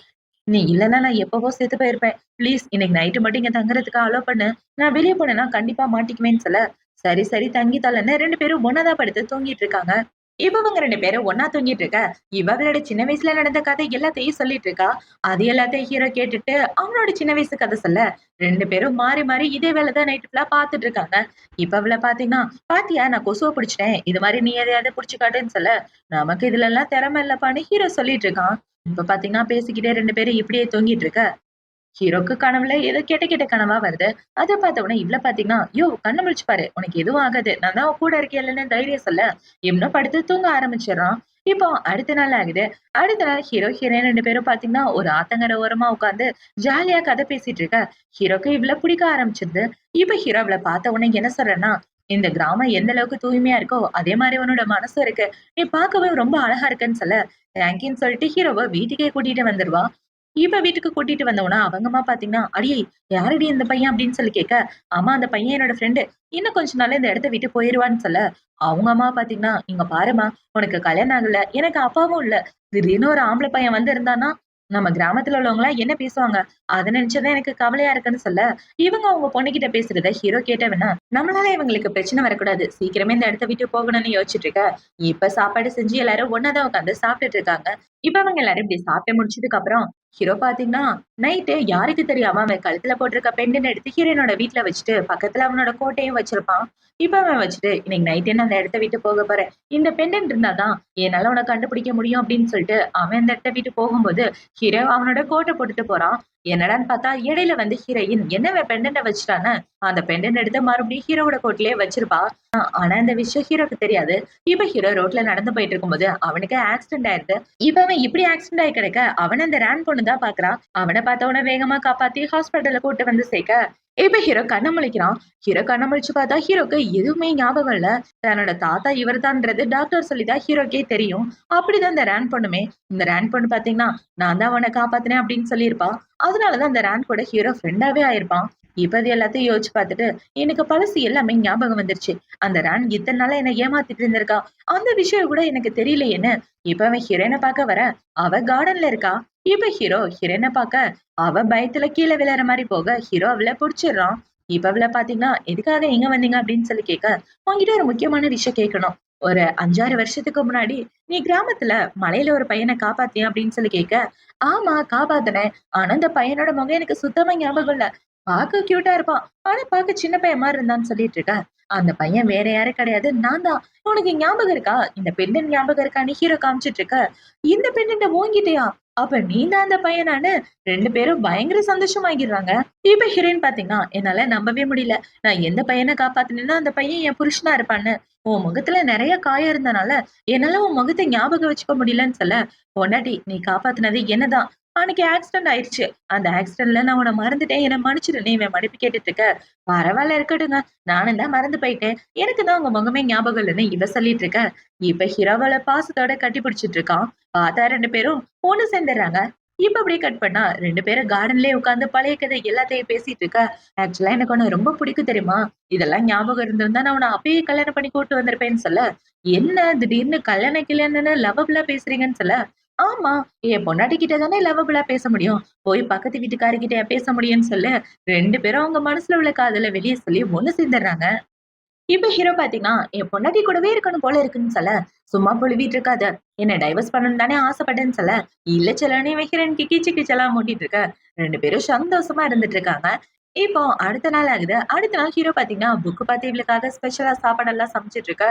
நீ இல்லன்னா நான் எப்பவோ செத்து போயிருப்பேன். ப்ளீஸ் இன்னைக்கு நைட்டு மட்டும் இங்க தங்குறதுக்கு அலோ பண்ணு. நான் வெளிய போனேன்னா கண்டிப்பா மாட்டிக்குவேன்னு" சொல்ல, "சரி சரி தங்கி தொலன்னு" 2 பேரும் ஒண்ணா தான் படுத்து தூங்கிட்டு இருக்காங்க. இவங்க 2 பேரும் ஒண்ணா தூங்கிட்டு இருக்க, இவளோட சின்ன வயசுல நடந்த கதை எல்லாத்தையும் சொல்லிட்டு இருக்கா. அது எல்லாத்தையும் ஹீரோ கேட்டுட்டு, அவனோட சின்ன வயசு கதை சொல்ல, 2 பேரும் மாறி மாறி இதே வேல தான் நைட் ஃபுல்லா பார்த்துட்டு இருக்காங்க. இப்ப அவள பார்த்தீங்கன்னா, "பாத்தியா நான் கொசுவ புடிச்சுட்டேன். இது மாரி நீ எதையாவது புடிச்சு காட்டுன்னு" சொல்ல, "நமக்கு இதுலலாம் திறமை இல்லப்பான்னு" ஹீரோ சொல்லிட்டு இருக்கான். இப்ப பார்த்தீங்கன்னா, பேசிக்கிட்டே 2 பேரும் இப்படியே தூங்கிட்டு இருக்க, ஹீரோக்கு கனவுல ஏதோ கெட்ட கெட்ட கனவா வருது. அத பார்த்த உடனே இவள பார்த்தீங்கன்னா, "யோவ்! கண்ண முழிச்சு பாரு. உனக்கு எதுவும் ஆகாது. நான் தான் உன் கூட இருக்கேன்லன்னு" தைரியம் சொல்ல, இவனும் படுத்து தூங்க ஆரம்பிச்சுடுறான். இப்போ அடுத்த நாள் ஆகுது. அடுத்த நாள் ஹீரோ, ஹீரோயின் 2 பேரும் பார்த்தீங்கன்னா, ஒரு ஆத்தங்கர ஓரமா உட்கார்ந்து ஜாலியா கதை பேசிட்டு இருக்க. ஹீரோக்கு இவள பிடிக்க ஆரம்பிச்சிருது. இப்ப ஹீரோ அவள பார்த்த உடனே என்ன சொல்றன்னா, "இந்த கிராமம் எந்த அளவுக்கு தூய்மையா இருக்கோ, அதே மாரி உன்னோட மனசும் இருக்கு. நீ பார்க்கவே ரொம்ப அழகா இருக்கன்னு" சொல்ல, தேங்க்யூன்னு சொல்லிட்டு ஹீரோவ வீட்டுக்கே கூட்டிட்டு வந்துருவா. இவ வீட்டுக்கு கூட்டிட்டு வந்தவுன, அவங்க அம்மா பாத்தீங்கன்னா, "அடியே! யாருடி இந்த பையன்?" அப்படின்னு சொல்லி கேட்க, "ஆமா அந்த பையன் என்னோட ஃப்ரெண்டு. இன்னும் கொஞ்ச நாள்ல இந்த இடத்த விட்டு போயிருவான்னு" சொல்ல, அவங்க அம்மா பாத்தீங்கன்னா, "இங்க பாரும்மா, உனக்கு கல்யாணம் ஆகல. எனக்கு அப்பாவும் இல்ல. திடீர்னு ஒரு ஆம்பள பையன் வந்து இருந்தான்னா, நம்ம கிராமத்துல உள்ளவங்கலாம் என்ன பேசுவாங்க? அத நெனச்சு தான் எனக்கு கவலையா இருக்குன்னு" சொல்ல, இவங்க அவங்க பொண்ணுகிட்ட பேசுறத ஹீரோ கேட்டவன, "நம்மளால இவங்களுக்கு பிரச்சனை வரக்கூடாது. சீக்கிரமே இந்த இடத்த விட்டு போகணும்னு யோசிச்சுட்டு இருக்க." இப்ப சாப்பாடு செஞ்சு எல்லாரும் ஒண்ணா தான் உட்கார்ந்து சாப்பிட்டுட்டு இருக்காங்க. இப்ப அவங்க எல்லாரும் இப்படி சாப்பிட்டு முடிச்சதுக்கு அப்புறம் ஹீரோ பாத்தீங்கன்னா, நைட்டு யாருக்கு தெரியாம அவன் கழுத்துல போட்டிருக்க பெண்டன்ட் எடுத்து ஹீரோயினோட வீட்ல வச்சுட்டு, பக்கத்துல அவனோட கோட்டையும் வச்சிருப்பான். இப்ப அவன் வச்சுட்டு, "இன்னைக்கு நைட்டே நான் அந்த இடத்த விட்டு போக போறேன். இந்த பெண்டன்ட் இருந்தா தான் என்னால உன்ன கண்டுபிடிக்க முடியும்" அப்படின்னு சொல்லிட்டு, அவன் அந்த இடத்த விட்டு போகும்போது, ஹீரோ அவனோட கோட்ட போட்டுட்டு போறான். என்னடான்னு பார்த்தா, இடையில வந்து ஹீரோயின் என்ன இவன் பெண்டன்ட்ட வச்சுட்டான்னு, அந்த பெண்டன்ட் எடுத்து மறுபடியும் ஹீரோவோட கோட்லயே வச்சிருப்பா. ஆனா இந்த விஷயம் ஹீரோக்கு தெரியாது. இப்ப ஹீரோ ரோட்ல நடந்து போயிட்டு இருக்கும்போது, அவனுக்கு ஆக்சிடென்ட் ஆயிருது. இப்ப அவன் இப்படி ஆக்சிடென்ட் ஆயி கிடக்க, அவன அந்த ரான் பொண்ணு தான் பாக்குறான். அவன பார்த்த உடனே வேகமா காப்பாத்தி ஹாஸ்பிட்டல்ல கூட்டு வந்து சேர்க்க, இப்ப ஹீரோ கண்ண முழிக்கிறான். ஹீரோ கண்ண முழிச்சு பார்த்தா, ஹீரோக்கு எதுவுமே ஞாபகம் இல்ல. தன்னோட தாத்தா இவர்தான்றது டாக்டர் சொல்லி தான் ஹீரோக்கே தெரியும். அப்படிதான் இந்த ரான் பொண்ணுமே. இந்த ரான் பொண்ணு பார்த்தீங்கன்னா, "நான் தான் அவன காப்பாத்துனேன்" அப்படின்னு சொல்லியிருப்பா. அதனாலதான் அந்த ரேன் கூட ஹீரோ ஃப்ரெண்டாவே ஆயிருப்பான். இப்ப அது எல்லாத்தையும் யோசிச்சு பார்த்துட்டு எனக்கு பழசு எல்லாமே ஞாபகம் வந்துருச்சு. அந்த ரேன் இத்தனை நாளா என்ன ஏமாத்திட்டு இருந்திருக்கா. அந்த விஷயம் கூட எனக்கு தெரியலையேன்னு இப்ப அவன் ஹீரோயினை பார்க்க வர அவ கார்டன்ல இருக்கா. இப்ப ஹீரோ ஹீரோயினை பார்க்க அவ பயத்துல கீழே விழற மாதிரி போக ஹீரோ அவளை புடிச்சிடுறான். இப்ப அவள பாத்தீங்கன்னா எதுக்காக எங்க வந்தீங்க அப்படின்னு சொல்லி கேட்க உன்கிட்ட ஒரு முக்கியமான விஷயம் கேட்கணும். ஒரு 5-6 வருஷத்துக்கு முன்னாடி நீ கிராமத்துல மலையில ஒரு பையனை காப்பாத்திய அப்படின்னு சொல்லி கேட்க ஆமா காப்பாத்தினேன். ஆனா அந்த பையனோட முகம் எனக்கு சுத்தமா ஞாபகம் இல்ல. பார்க்க கியூட்டா இருப்பான். ஆனா பார்க்க சின்ன பையன் மாதிரி இருந்தான்னு சொல்லிட்டு இருக்க. அந்த பையன் வேற யாரும் கிடையாது நான் தான். உனக்கு ஞாபகம் இருக்கா? இந்த பெண்ணன் ஞாபகம் இருக்கான்னு ஹீரோ காமிச்சிட்டு இருக்க. இந்த பெண்ணை ஓங்கிட்டியா? அப்ப நீ தான் அந்த பையனான்னு 2 பேரும் பயங்கர சந்தோஷமாகிடுறாங்க. இப்ப ஹீரோயின் பாத்தீங்கன்னா என்னால நம்பவே முடியல. நான் எந்த பையனை காப்பாத்தினேன்னா அந்த பையன் என் புருஷனா இருப்பான்னு. உன் முகத்துல நிறைய காயம் இருந்தனால என்னால உன் முகத்தை ஞாபகம் வச்சுக்க முடியலன்னு சொல்ல பொண்டாட்டி நீ காப்பாத்தினது என்னதான். அன்னைக்கு ஆக்சிடென்ட் ஆயிடுச்சு. அந்த ஆக்சிடென்ட்ல நான் உன்னை மறந்துட்டேன். என்ன மன்னிச்சிடு. நீ இவன் மன்னிப்பு கேட்டுட்டு இருக்க. பரவாயில்ல இருக்கட்டுங்க. நானும் தான் மறந்து போயிட்டேன். எனக்கு தான் உங்க முகமே ஞாபகம் இல்லைன்னு இவ சொல்லிட்டு இருக்க. இப்ப ஹீரோவால பாசத்தோட கட்டி பிடிச்சிட்டு இருக்கான். பார்த்தா 2 பேரும் ஒண்ணு சேர்ந்துடுறாங்க. இப்ப அப்படியே கட் பண்ணா 2 பேரும் கார்டன்லயே உட்கார்ந்து பழைய கதை எல்லாத்தையும் பேசிட்டு இருக்க. ஆக்சுவலா எனக்கு உன்னை ரொம்ப பிடிக்கும் தெரியுமா? இதெல்லாம் ஞாபகம் இருந்திருந்தா நான் உன்னை அப்பயே கல்யாணம் பண்ணி கூட்டு வந்திருப்பேன்னு சொல்ல, என்ன திடீர்னு கல்யாணம் கில்யாணம்னு லவ்வபுல்லா பேசுறீங்கன்னு சொல்ல, ஆமா என் பொண்டாட்டி கிட்ட தானே லவ்வபுல்லா பேச முடியும். போய் பக்கத்து வீட்டுக்காரர்கிட்டயா பேச முடியும்னு சொல்ல, 2 பேரும் அவங்க மனசுல உள்ள காதல வெளிய சொல்லி ஒண்ணு சேர்ந்துடுறாங்க. இப்ப ஹீரோ பாத்தீங்கன்னா என் பொண்டாட்டி கூடவே இருக்கணும் போல இருக்குன்னு சொல்ல சும்மா புழுவிட்டு இருக்காத. என்ன டைவர்ஸ் பண்ணணும் தானே ஆசைப்பட்டேன்னு சொல்ல இல்ல செல்லானே வைக்கிறேன் கிச்சி கிச்சலா மூட்டிட்டு இருக்க. 2 பேரும் சந்தோஷமா இருந்துட்டு இருக்காங்க. இப்போ அடுத்த நாள் ஆகுது. அடுத்த நாள் ஹீரோ பாத்தீங்கன்னா புக் பார்த்து இவளுக்காக ஸ்பெஷலா சாப்பாடெல்லாம் சமைச்சிட்டு இருக்க.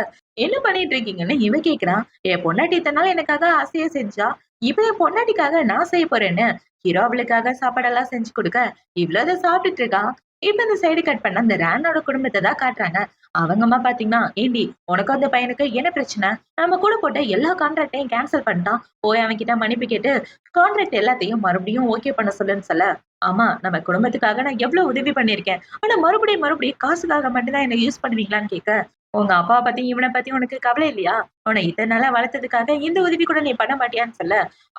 என்ன பண்ணிட்டு இருக்கீங்கன்னு இவ கேக்குறான். என் பொண்டாட்டி இத்தனை நாள் எனக்காக ஆசையா செஞ்சா இப்ப என் பொண்டாட்டிக்காக நான் செய்ய போறேன்னு ஹீரோ அவளுக்காக சாப்பாடெல்லாம் செஞ்சு கொடுக்க இவ்வளவு அதை சாப்பிட்டுட்டு இருக்கா. இப்ப இந்த சைடு கட் பண்ண அந்த ரேனோட குடும்பத்தை தான் காட்டுறாங்க. அவங்க அம்மா பாத்தீங்கன்னா ஏண்டி உனக்கும் அந்த பையனுக்கு என்ன பிரச்சனை? நம்ம கூட போட்ட எல்லா கான்ட்ராக்டையும் கேன்சல் பண்ணிட்டான். போய் அவன் கிட்ட மன்னிப்பு கேட்டு கான்ட்ராக்ட் எல்லாத்தையும் மறுபடியும் ஓகே பண்ண சொல்லுன்னு சொல்ல ஆமா நம்ம குடும்பத்துக்காக நான் எவ்வளவு உதவி பண்ணிருக்கேன். ஆனா மறுபடியும் காசுக்காக மட்டும்தான் என்ன யூஸ் பண்ணுவீங்களான்னு கேட்க உங்க அப்பா பத்தி இவனை பத்தி உனக்கு கவலை இல்லையா? அவனை இத்தனை நாளா வளர்த்ததுக்காக இந்த உதவி கூட நீ பண்ண மாட்டியான்னு சொல்ல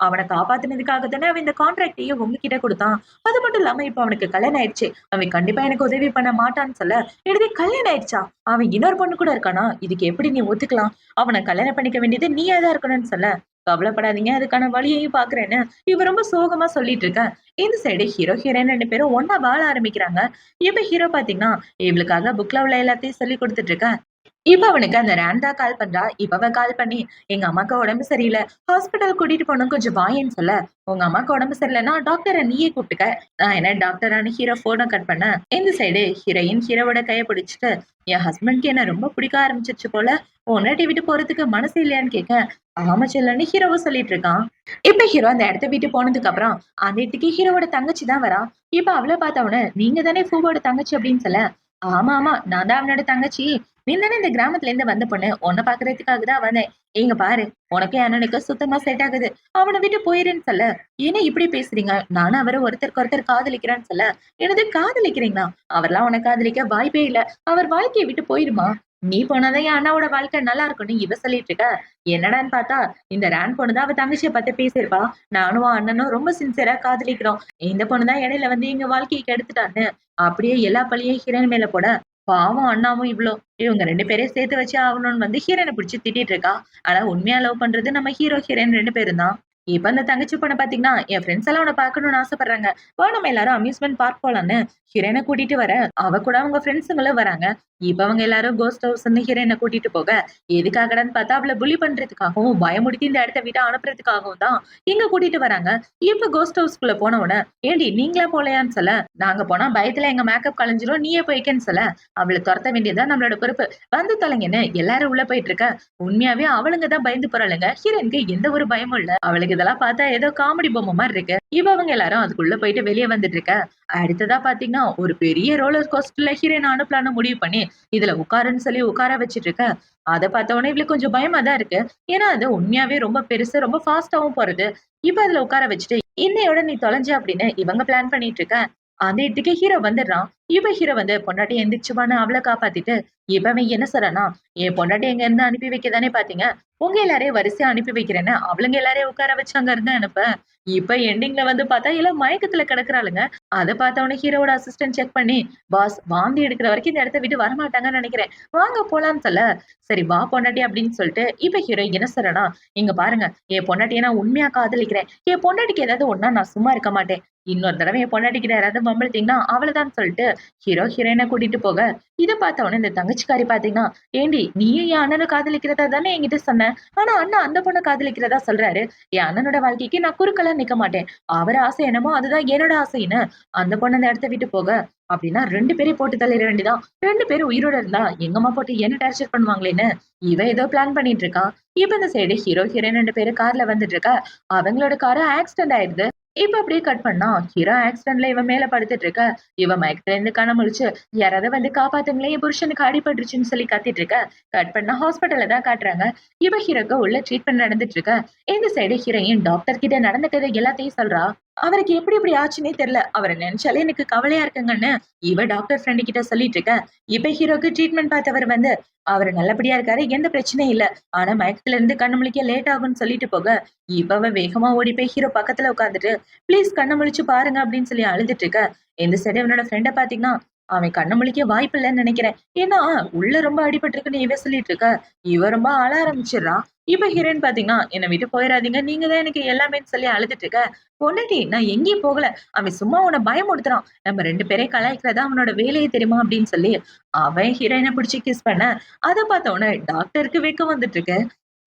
அவனை காப்பாத்தினதுக்காக தானே அவன் இந்த கான்ட்ராக்டையும் உங்ககிட்ட கொடுத்தான். அது மட்டும் இல்லாம இப்ப அவனுக்கு கல்யாணம் ஆயிடுச்சு. அவன் கண்டிப்பா எனக்கு உதவி பண்ண மாட்டான்னு சொல்ல எழுதி கல்யாணம் ஆயிடுச்சா? அவன் இன்னொரு பொண்ணு கூட இருக்கானா? இதுக்கு எப்படி நீ ஒத்துக்கலாம்? அவனை கல்யாணம் பண்ணிக்க வேண்டியது நீயா தான் இருக்கணும்னு சொல்ல கவலைப்படாதீங்க அதுக்கான வழியையும் பாக்குறேன்னு இவ ரொம்ப சோகமா சொல்லிட்டு இருக்க. இந்த சைடு ஹீரோ ஹீரோயின் 2 பேரும் ஒன்னா வாழ ஆரம்பிக்கிறாங்க. இப்ப ஹீரோ பாத்தீங்கன்னா இவளுக்காக புக்ல உள்ள எல்லாத்தையும் சொல்லி கொடுத்துட்டு இருக்க. இப்ப அவனுக்கு அந்த ரேண்டா கால் பண்றா. இப்ப அவ கால் பண்ணி எங்க அம்மாக்கு உடம்பு சரியில்லை. ஹாஸ்பிட்டல் கூட்டிட்டு போகணும் கொஞ்சம் வாயேன்னு சொல்ல உங்க அம்மாக்கு உடம்பு சரியில்லைன்னா டாக்டரை நீயே கூப்பிட்டுக்க. நான் என்ன டாக்டரானு ஹீரோ போனை கட் பண்ண. இந்த சைடு ஹீரோயின் ஹீரோவோட கையை பிடிச்சிட்டு என் ஹஸ்பண்ட்க்கு என்ன ரொம்ப பிடிக்க ஆரம்பிச்சிருச்சு போல. உன்னாட்டி விட்டு போறதுக்கு மனசு இல்லையான்னு கேட்க ஆமா செல்லன்னு ஹீரோவை சொல்லிட்டு இருக்கான். இப்ப ஹீரோ அந்த இடத்த விட்டு போனதுக்கு அப்புறம் அந்த இடத்துக்கு ஹீரோவோட தங்கச்சி தான் வரா. இப்ப அவளை பார்த்தவன நீங்க தானே பூவோட தங்கச்சி அப்படின்னு சொல்ல ஆமா ஆமா நான் தான் அவனோட தங்கச்சி. நீ தானே இந்த கிராமத்துல இருந்து வந்த பொண்ணு. உன்னை பாக்குறதுக்காக தான் வந்தேன். இங்க பாரு உனக்கு அண்ணனுக்கு சுத்தமா செட் ஆகுது. அவனை விட்டு போயிருன்னு சொல்ல ஏன்னா இப்படி பேசுறீங்க? நானும் அவரை ஒருத்தருக்கு ஒருத்தர் காதலிக்கிறேன்னு சொல்ல எனது காதலிக்கிறீங்களா? அவர்லாம் உனக்கு காதலிக்க வாய்ப்பே இல்ல. அவர் வாழ்க்கையை விட்டு போயிருமா? நீ போனாதான் என் அண்ணாவோட வாழ்க்கை நல்லா இருக்கும்னு இவ சொல்லிட்டு இருக்க. என்னடான்னு பார்த்தா இந்த ரேன் பொண்ணுதான் அவ தங்கச்சியை பத்தி பேசியிருப்பா. நானும் அண்ணனும் ரொம்ப சின்சியரா காதலிக்கிறோம். இந்த பொண்ணுதான் இடையில வந்து எங்க வாழ்க்கையை கெடுத்துட்டான்னு அப்படியே எல்லா பழியும் ஹீரோயின் மேல போட பாவம் அண்ணாவும் இவங்க 2 பேரையும் சேர்த்து வச்சு ஆகணும்னு வந்து ஹீரோனை பிடிச்சி திட்டிட்டு இருக்கா. ஆனா உண்மையா லவ் பண்றது நம்ம ஹீரோ ஹீரோயின் 2 பேரும் தான். இப்ப அந்த தங்கச்சி பொண்ணை பாத்தீங்கன்னா என் ஃப்ரெண்ட்ஸ் எல்லாம் உன்னை பாக்கணும்னு ஆசைப்படுறாங்க. வா நம்ம எல்லாரும் அம்யூஸ்மெண்ட் பார்க் போலான்னு ஹீரோனை கூட்டிட்டு வர அவ கூட அவங்க ஃப்ரெண்ட்ஸுங்களும் வராங்க. இப்ப அவங்க எல்லாரும் கோஸ்ட் ஹவுஸ்ன்னு ஹீரோனை கூட்டிட்டு போக எதுக்காகடான்னு பார்த்தா அவளை புலி பண்றதுக்காகவும் பயமுடுத்தி இந்த இடத்த விட்டு அனுப்புறதுக்காகவும் தான் இங்க கூட்டிட்டு வராங்க. இப்ப கோஸ்ட் ஹவுஸ்குள்ள போன உடனே ஏண்டி நீங்களா போலையான்னு சொல்ல நாங்க போனா பயத்துல எங்க மேக்கப் கலைஞ்சிரும் நீயே போய்க்கன்னு சொல்ல அவளை துரத்த வேண்டியதுதான் நம்மளோட பொறுப்பு. வந்து தொலைங்கன்னு எல்லாரும் உள்ள போயிட்டு இருக்க. உண்மையாவே அவளுங்க தான் பயந்து போறாளுங்க. ஹீரோனுக்கு எந்த ஒரு பயமும் இல்ல. அவளுக்கு இதெல்லாம் பார்த்தா ஏதோ காமெடி பொம்மை மாதிரி இருக்கு. இப்ப அவங்க எல்லாரும் அதுக்குள்ள போயிட்டு வெளியே வந்துட்டு இருக்க. அடுத்ததா பாத்தீங்கன்னா ஒரு பெரிய ரோலர் கோஸ்டர்ல ஹீரோயின் அனுப்பலான்னு முடிவு பண்ணி இதுல உட்காருன்னு சொல்லி உட்கார வச்சிட்டு இருக்க. அதை பார்த்த உடனே இவளுக்கு கொஞ்சம் பயமா தான் இருக்கு. ஏன்னா அது உண்மையாவே ரொம்ப பெருசு ரொம்ப ஃபாஸ்டாவும் போறது. இப்ப அதுல உட்கார வச்சுட்டு இன்னையோட நீ தொலைஞ்ச அப்படின்னு இவங்க பிளான் பண்ணிட்டு இருக்க. அந்த இடத்துக்கு ஹீரோ வந்துடுறான். இப்ப ஹீரோ வந்து பொண்டாட்டி எந்திரிச்சுவான்னு அவள காப்பாத்திட்டு, இப்ப அவன் என்ன சொல்றான்னா, என் பொண்டாட்டி எங்க இருந்து அனுப்பி வைக்க தானே பாத்தீங்க. உங்க எல்லாரையும் வரிசையா அனுப்பி வைக்கிறேன்னு, அவளுங்க எல்லாரையும் உட்கார வச்சு அங்க இருந்து அனுப்ப. இப்ப எண்டிங்ல வந்து பாத்தா எல்லாம் மயக்கத்துல கிடக்குறாளுங்க. அத பாத்தவுடனே ஹீரோவோட அசிஸ்டன்ட் செக் பண்ணி, பாஸ் வாந்தி எடுக்கிற வரைக்கும் இந்த இடத்த விட்டு வரமாட்டாங்கன்னு நெனைக்கிறேன். வாங்க போலான்னு சொல்ல, சரி வா பொண்டாட்டி அப்படின்னு சொல்லிட்டு, இப்ப ஹீரோ என்ன சொல்றான்னா, இங்க பாருங்க என் பொண்டாட்டிய நான் உண்மையா காதலிக்கிறேன். என் பொண்டாட்டிக்கு ஏதாவது ஒண்ணுனா நான் சும்மா இருக்க மாட்டேன். இன்னொரு தடவ என் பொண்டாட்டிகிட்ட யாராவது வம்பிழுத்தீங்கன்னா அவ்வளவுதான் சொல்லிட்டு ஹீரோ ஹீரோயின கூட்டிட்டு போக, இத பார்த்த உடனே இந்த தங்கச்சிக்காரி பாத்தீங்கன்னா, ஏண்டி நீயும் என் அண்ணனும் காதலிக்கிறதா தானே என்கிட்ட சொன்ன. ஆனா அண்ணா அந்த பொண்ண காதலிக்கிறதா சொல்றாரு. என் அண்ணனோட வாழ்க்கைக்கு நான் குறுக்கெல்லாம் நிக்க மாட்டேன். அவர் ஆசை என்னமோ அதுதான் என்னோட ஆசைன்னு அந்த பொண்ணு அந்த இடத்த விட்டு போக, அப்படின்னா 2 பேரையும் போட்டு தள்ளிட வேண்டியதான். 2 பேரும் உயிரோட இருந்தா எங்கம்மா போட்டு என்ன டார்ச்சர் பண்ணுவாங்களேன்னு இவன் ஏதோ பிளான் பண்ணிட்டு இருக்கான். இப்ப இந்த சைடு ஹீரோ ஹீரோயின் 2 பேரும் கார்ல வந்துட்டு இருக்கா. அவங்களோட காரு ஆக்சிடென்ட் ஆயிடுது. இப்ப அப்படியே கட் பண்ணா, ஹீரோ ஆக்சிடென்ட்ல இவன் மேல படுத்துட்டு இருக்க. இவன் மயக்கத்துல இருந்து கண்ண முழிச்சு, யாராவது வந்து காப்பாத்துங்களேன் என் புருஷனுக்கு அடிபட்டுருச்சுன்னு சொல்லி கத்திட்டு இருக்க. கட் பண்ணா ஹாஸ்பிட்டல்ல தான் காட்டுறாங்க. இவ ஹீரோக்கு உள்ள ட்ரீட்மெண்ட் நடந்துட்டு இருக்க. இந்த சைடு ஹீரோயின் டாக்டர் கிட்ட நடந்த கதை எல்லாத்தையும் சொல்றா. அவருக்கு எப்படி இப்படி ஆச்சுன்னே தெரியல. அவர நினைச்சாலே எனக்கு கவலையா இருக்குங்கன்னு இவ டாக்டர் ஃப்ரெண்டு கிட்ட சொல்லிட்டு இருக்க. இப்ப ஹீரோக்கு ட்ரீட்மெண்ட் பார்த்தவர் வந்து, அவரு நல்லபடியா இருக்காரு. எந்த பிரச்சனையும் இல்ல. ஆனா மயக்கத்துல இருந்து கண்ணு முழிக்க லேட் ஆகும்னு சொல்லிட்டு போக, இப்ப அவ வேகமா ஓடி போய் ஹீரோ பக்கத்துல உட்காந்துட்டு, ப்ளீஸ் கண்ண முழிச்சு பாருங்க அப்படின்னு சொல்லி அழுதுட்டு இருக்க. இந்த சைடு அவனோட ஃப்ரெண்ட பாத்தீங்கன்னா, அவன் கண்ண முழிக்க வாய்ப்பு இல்லன்னு நினைக்கிறேன். ஏன்னா உள்ள ரொம்ப அடிபட்டிருக்குன்னு இவ சொல்லிட்டு இருக்க. இவ ரொம்ப அழ ஆரம்பிச்சிடுறா. இப்ப ஹீரோயின் பாத்தீங்கன்னா, என்ன விட்டு போயிறாதீங்க. நீங்க தான் எனக்கு எல்லாமேன்னு சொல்லி அழுதுட்டு இருக்க. பொண்டாட்டி நான் எங்கேயும் போகல. அவன் சும்மா உன்ன பயமுறுத்துறான். நம்ம 2 பேரையும் கலாய்க்கிறதா அவனோட வேலையே தெரியுமா அப்படின்னு சொல்லி, அவன் ஹீரோயின பிடிச்சு கிஸ் பண்ண, அத பார்த்த உடனே டாக்டருக்கு வெக்கம் வந்துட்டு இருக்கு.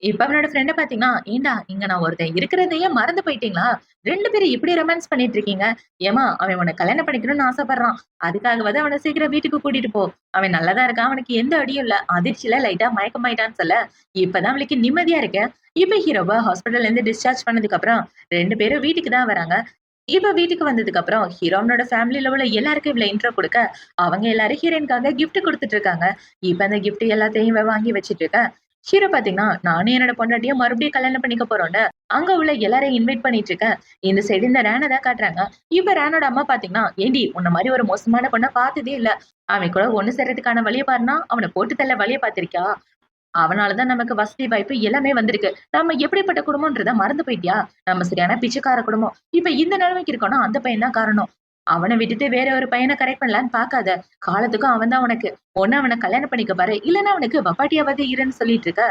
இப்ப அவனோட ஃப்ரெண்ட பாத்தீங்கன்னா, "ஏன்டா இங்க நான் ஒருத்தன் இருக்கிறதையே மறந்து போயிட்டீங்களா? 2 பேரும் இப்படி ரொமான்ஸ் பண்ணிட்டு இருக்கீங்க. ஏம்மா அவன் உன்ன கல்யாணம் பண்ணிக்கணும்னு ஆசைப்படுறான். அதுக்காகவாது அவன சீக்கிரம் வீட்டுக்கு கூட்டிட்டு போ. அவன் நல்லா தான் இருக்கான். அவனுக்கு எந்த அடியும் இல்ல. அதிர்ச்சியில லைட்டா மயக்கமாயிட்டான்னு சொல்ல, இப்பதான் அவளுக்கு நிம்மதியா இருக்கு. இப்ப ஹீரோவ ஹாஸ்பிடல்ல இருந்து டிஸ்சார்ஜ் பண்ணதுக்கு அப்புறம் 2 பேரும் வீட்டுக்கு தான் வராங்க. இப்ப வீட்டுக்கு வந்ததுக்கு அப்புறம் ஹீரோனோட ஃபேமிலில உள்ள எல்லாருக்கும் இவள இன்ட்ரோ குடுக்க, அவங்க எல்லாரும் ஹீரோயின்காக கிஃப்ட் குடுத்துட்டு இருக்காங்க. இப்ப அந்த கிஃப்ட் எல்லாத்தையும் இவ வாங்கி வச்சுட்டு இருக்க. ஹீரோ பாத்தீங்கன்னா, நானும் என்னோட பொண்டாட்டியும் மறுபடியும் கல்யாணம் பண்ணிக்க போறோம்ன்னு, அங்க உள்ள எல்லாரையும் இன்வைட் பண்ணிட்டு இருக்கேன். இந்த சைடு இந்த ரேன தான் காட்டுறாங்க. இப்ப ரேனோட அம்மா பாத்தீங்கன்னா, "ஏண்டி உன்ன மாரி ஒரு மோசமான பொண்ண பார்த்ததே இல்ல. அவன் கூட ஒண்ணு சேர்றதுக்கான வழிய பாருன்னா, அவன போட்டு தள்ள வழிய பார்த்திருக்கியா? அவனால தான் நமக்கு வசதி வாய்ப்பு எல்லாமே வந்திருக்கு. நம்ம எப்படிப்பட்ட குடும்பம்ன்றத மறந்து போயிட்டியா? நம்ம சரியான பிச்சைக்கார குடும்பம். இப்ப இந்த நிலைமைக்கு இருக்கோம்னா, அந்த பையன் தான் காரணம். அவன விட்டுட்டு வேற ஒரு பையன கரெக்ட் பண்ணலான்னு பாக்காத. காலத்துக்கும் அவன் தான் உனக்கு. ஒண்ணு அவன கல்யாணம் பண்ணிக்க பாரு. இல்லன்னா அவனுக்கு வப்பாட்டியாவது இருன்னு சொல்லிட்டு இருக்க.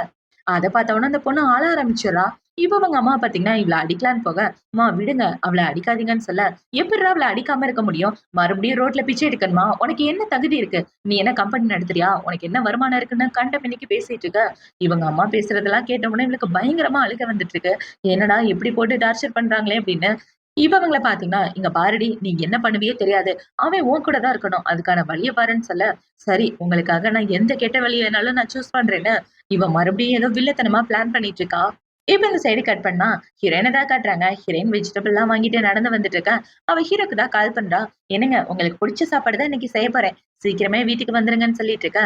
அத பார்த்தவுடனே அந்த பொண்ணு அழ ஆரம்பிச்சுர்றா. இப்ப அவங்க அம்மா பாத்தீங்கன்னா, இவள அடிக்கலான்னு போக, "அம்மா விடுங்க. அவள அடிக்காதீங்கன்னு" சொல்ல, "எப்புட்றா அவள அடிக்காம இருக்க முடியும்? மறுபடியும் ரோட்ல பிச்சை எடுக்கணுமா? உனக்கு என்ன தகுதி இருக்கு? நீ என்ன கம்பெனி நடத்துறியா? உனக்கு என்ன வருமானம் இருக்குன்னு" கண்ட மேனிக்கு பேசிட்டு இருக்க. இவங்க அம்மா பேசுறதெல்லாம் கேட்ட உடனே இவளுக்கு பயங்கரமா அழுகை வந்துட்டு இருக்கு. என்னடா இப்படி போட்டு டார்ச்சர் பண்றாங்களே அப்படின்னு. இவங்கள பாத்தீங்கன்னா, "இங்க பாருடி, நீ என்ன பண்ணுவியோ தெரியாது. அவன் உன் கூட தான் இருக்கணும். அதுக்கான வழிய பாருன்னு" சொல்ல, "சரி உங்களுக்காக நான் எந்த கெட்ட வழி வேணாலும் நான் சூஸ் பண்றேன்னு" இவ மறுபடியும் ஏதோ வில்லத்தனமா பிளான் பண்ணிட்டு இருக்கா. இப்ப இந்த சைடு கட் பண்ணா, ஹீரோயின தான் காட்டுறாங்க. ஹீரோயின் வெஜிடபிள்லாம் வாங்கிட்டு நடந்து வந்துட்டு இருக்கா. அவ ஹீரோக்கு தான் கால் பண்றா. "என்னங்க உங்களுக்கு புடிச்ச சாப்பாடு தான் இன்னைக்கு செய்ய போறேன். சீக்கிரமே வீட்டுக்கு வந்துருங்கன்னு" சொல்லிட்டு இருக்கா.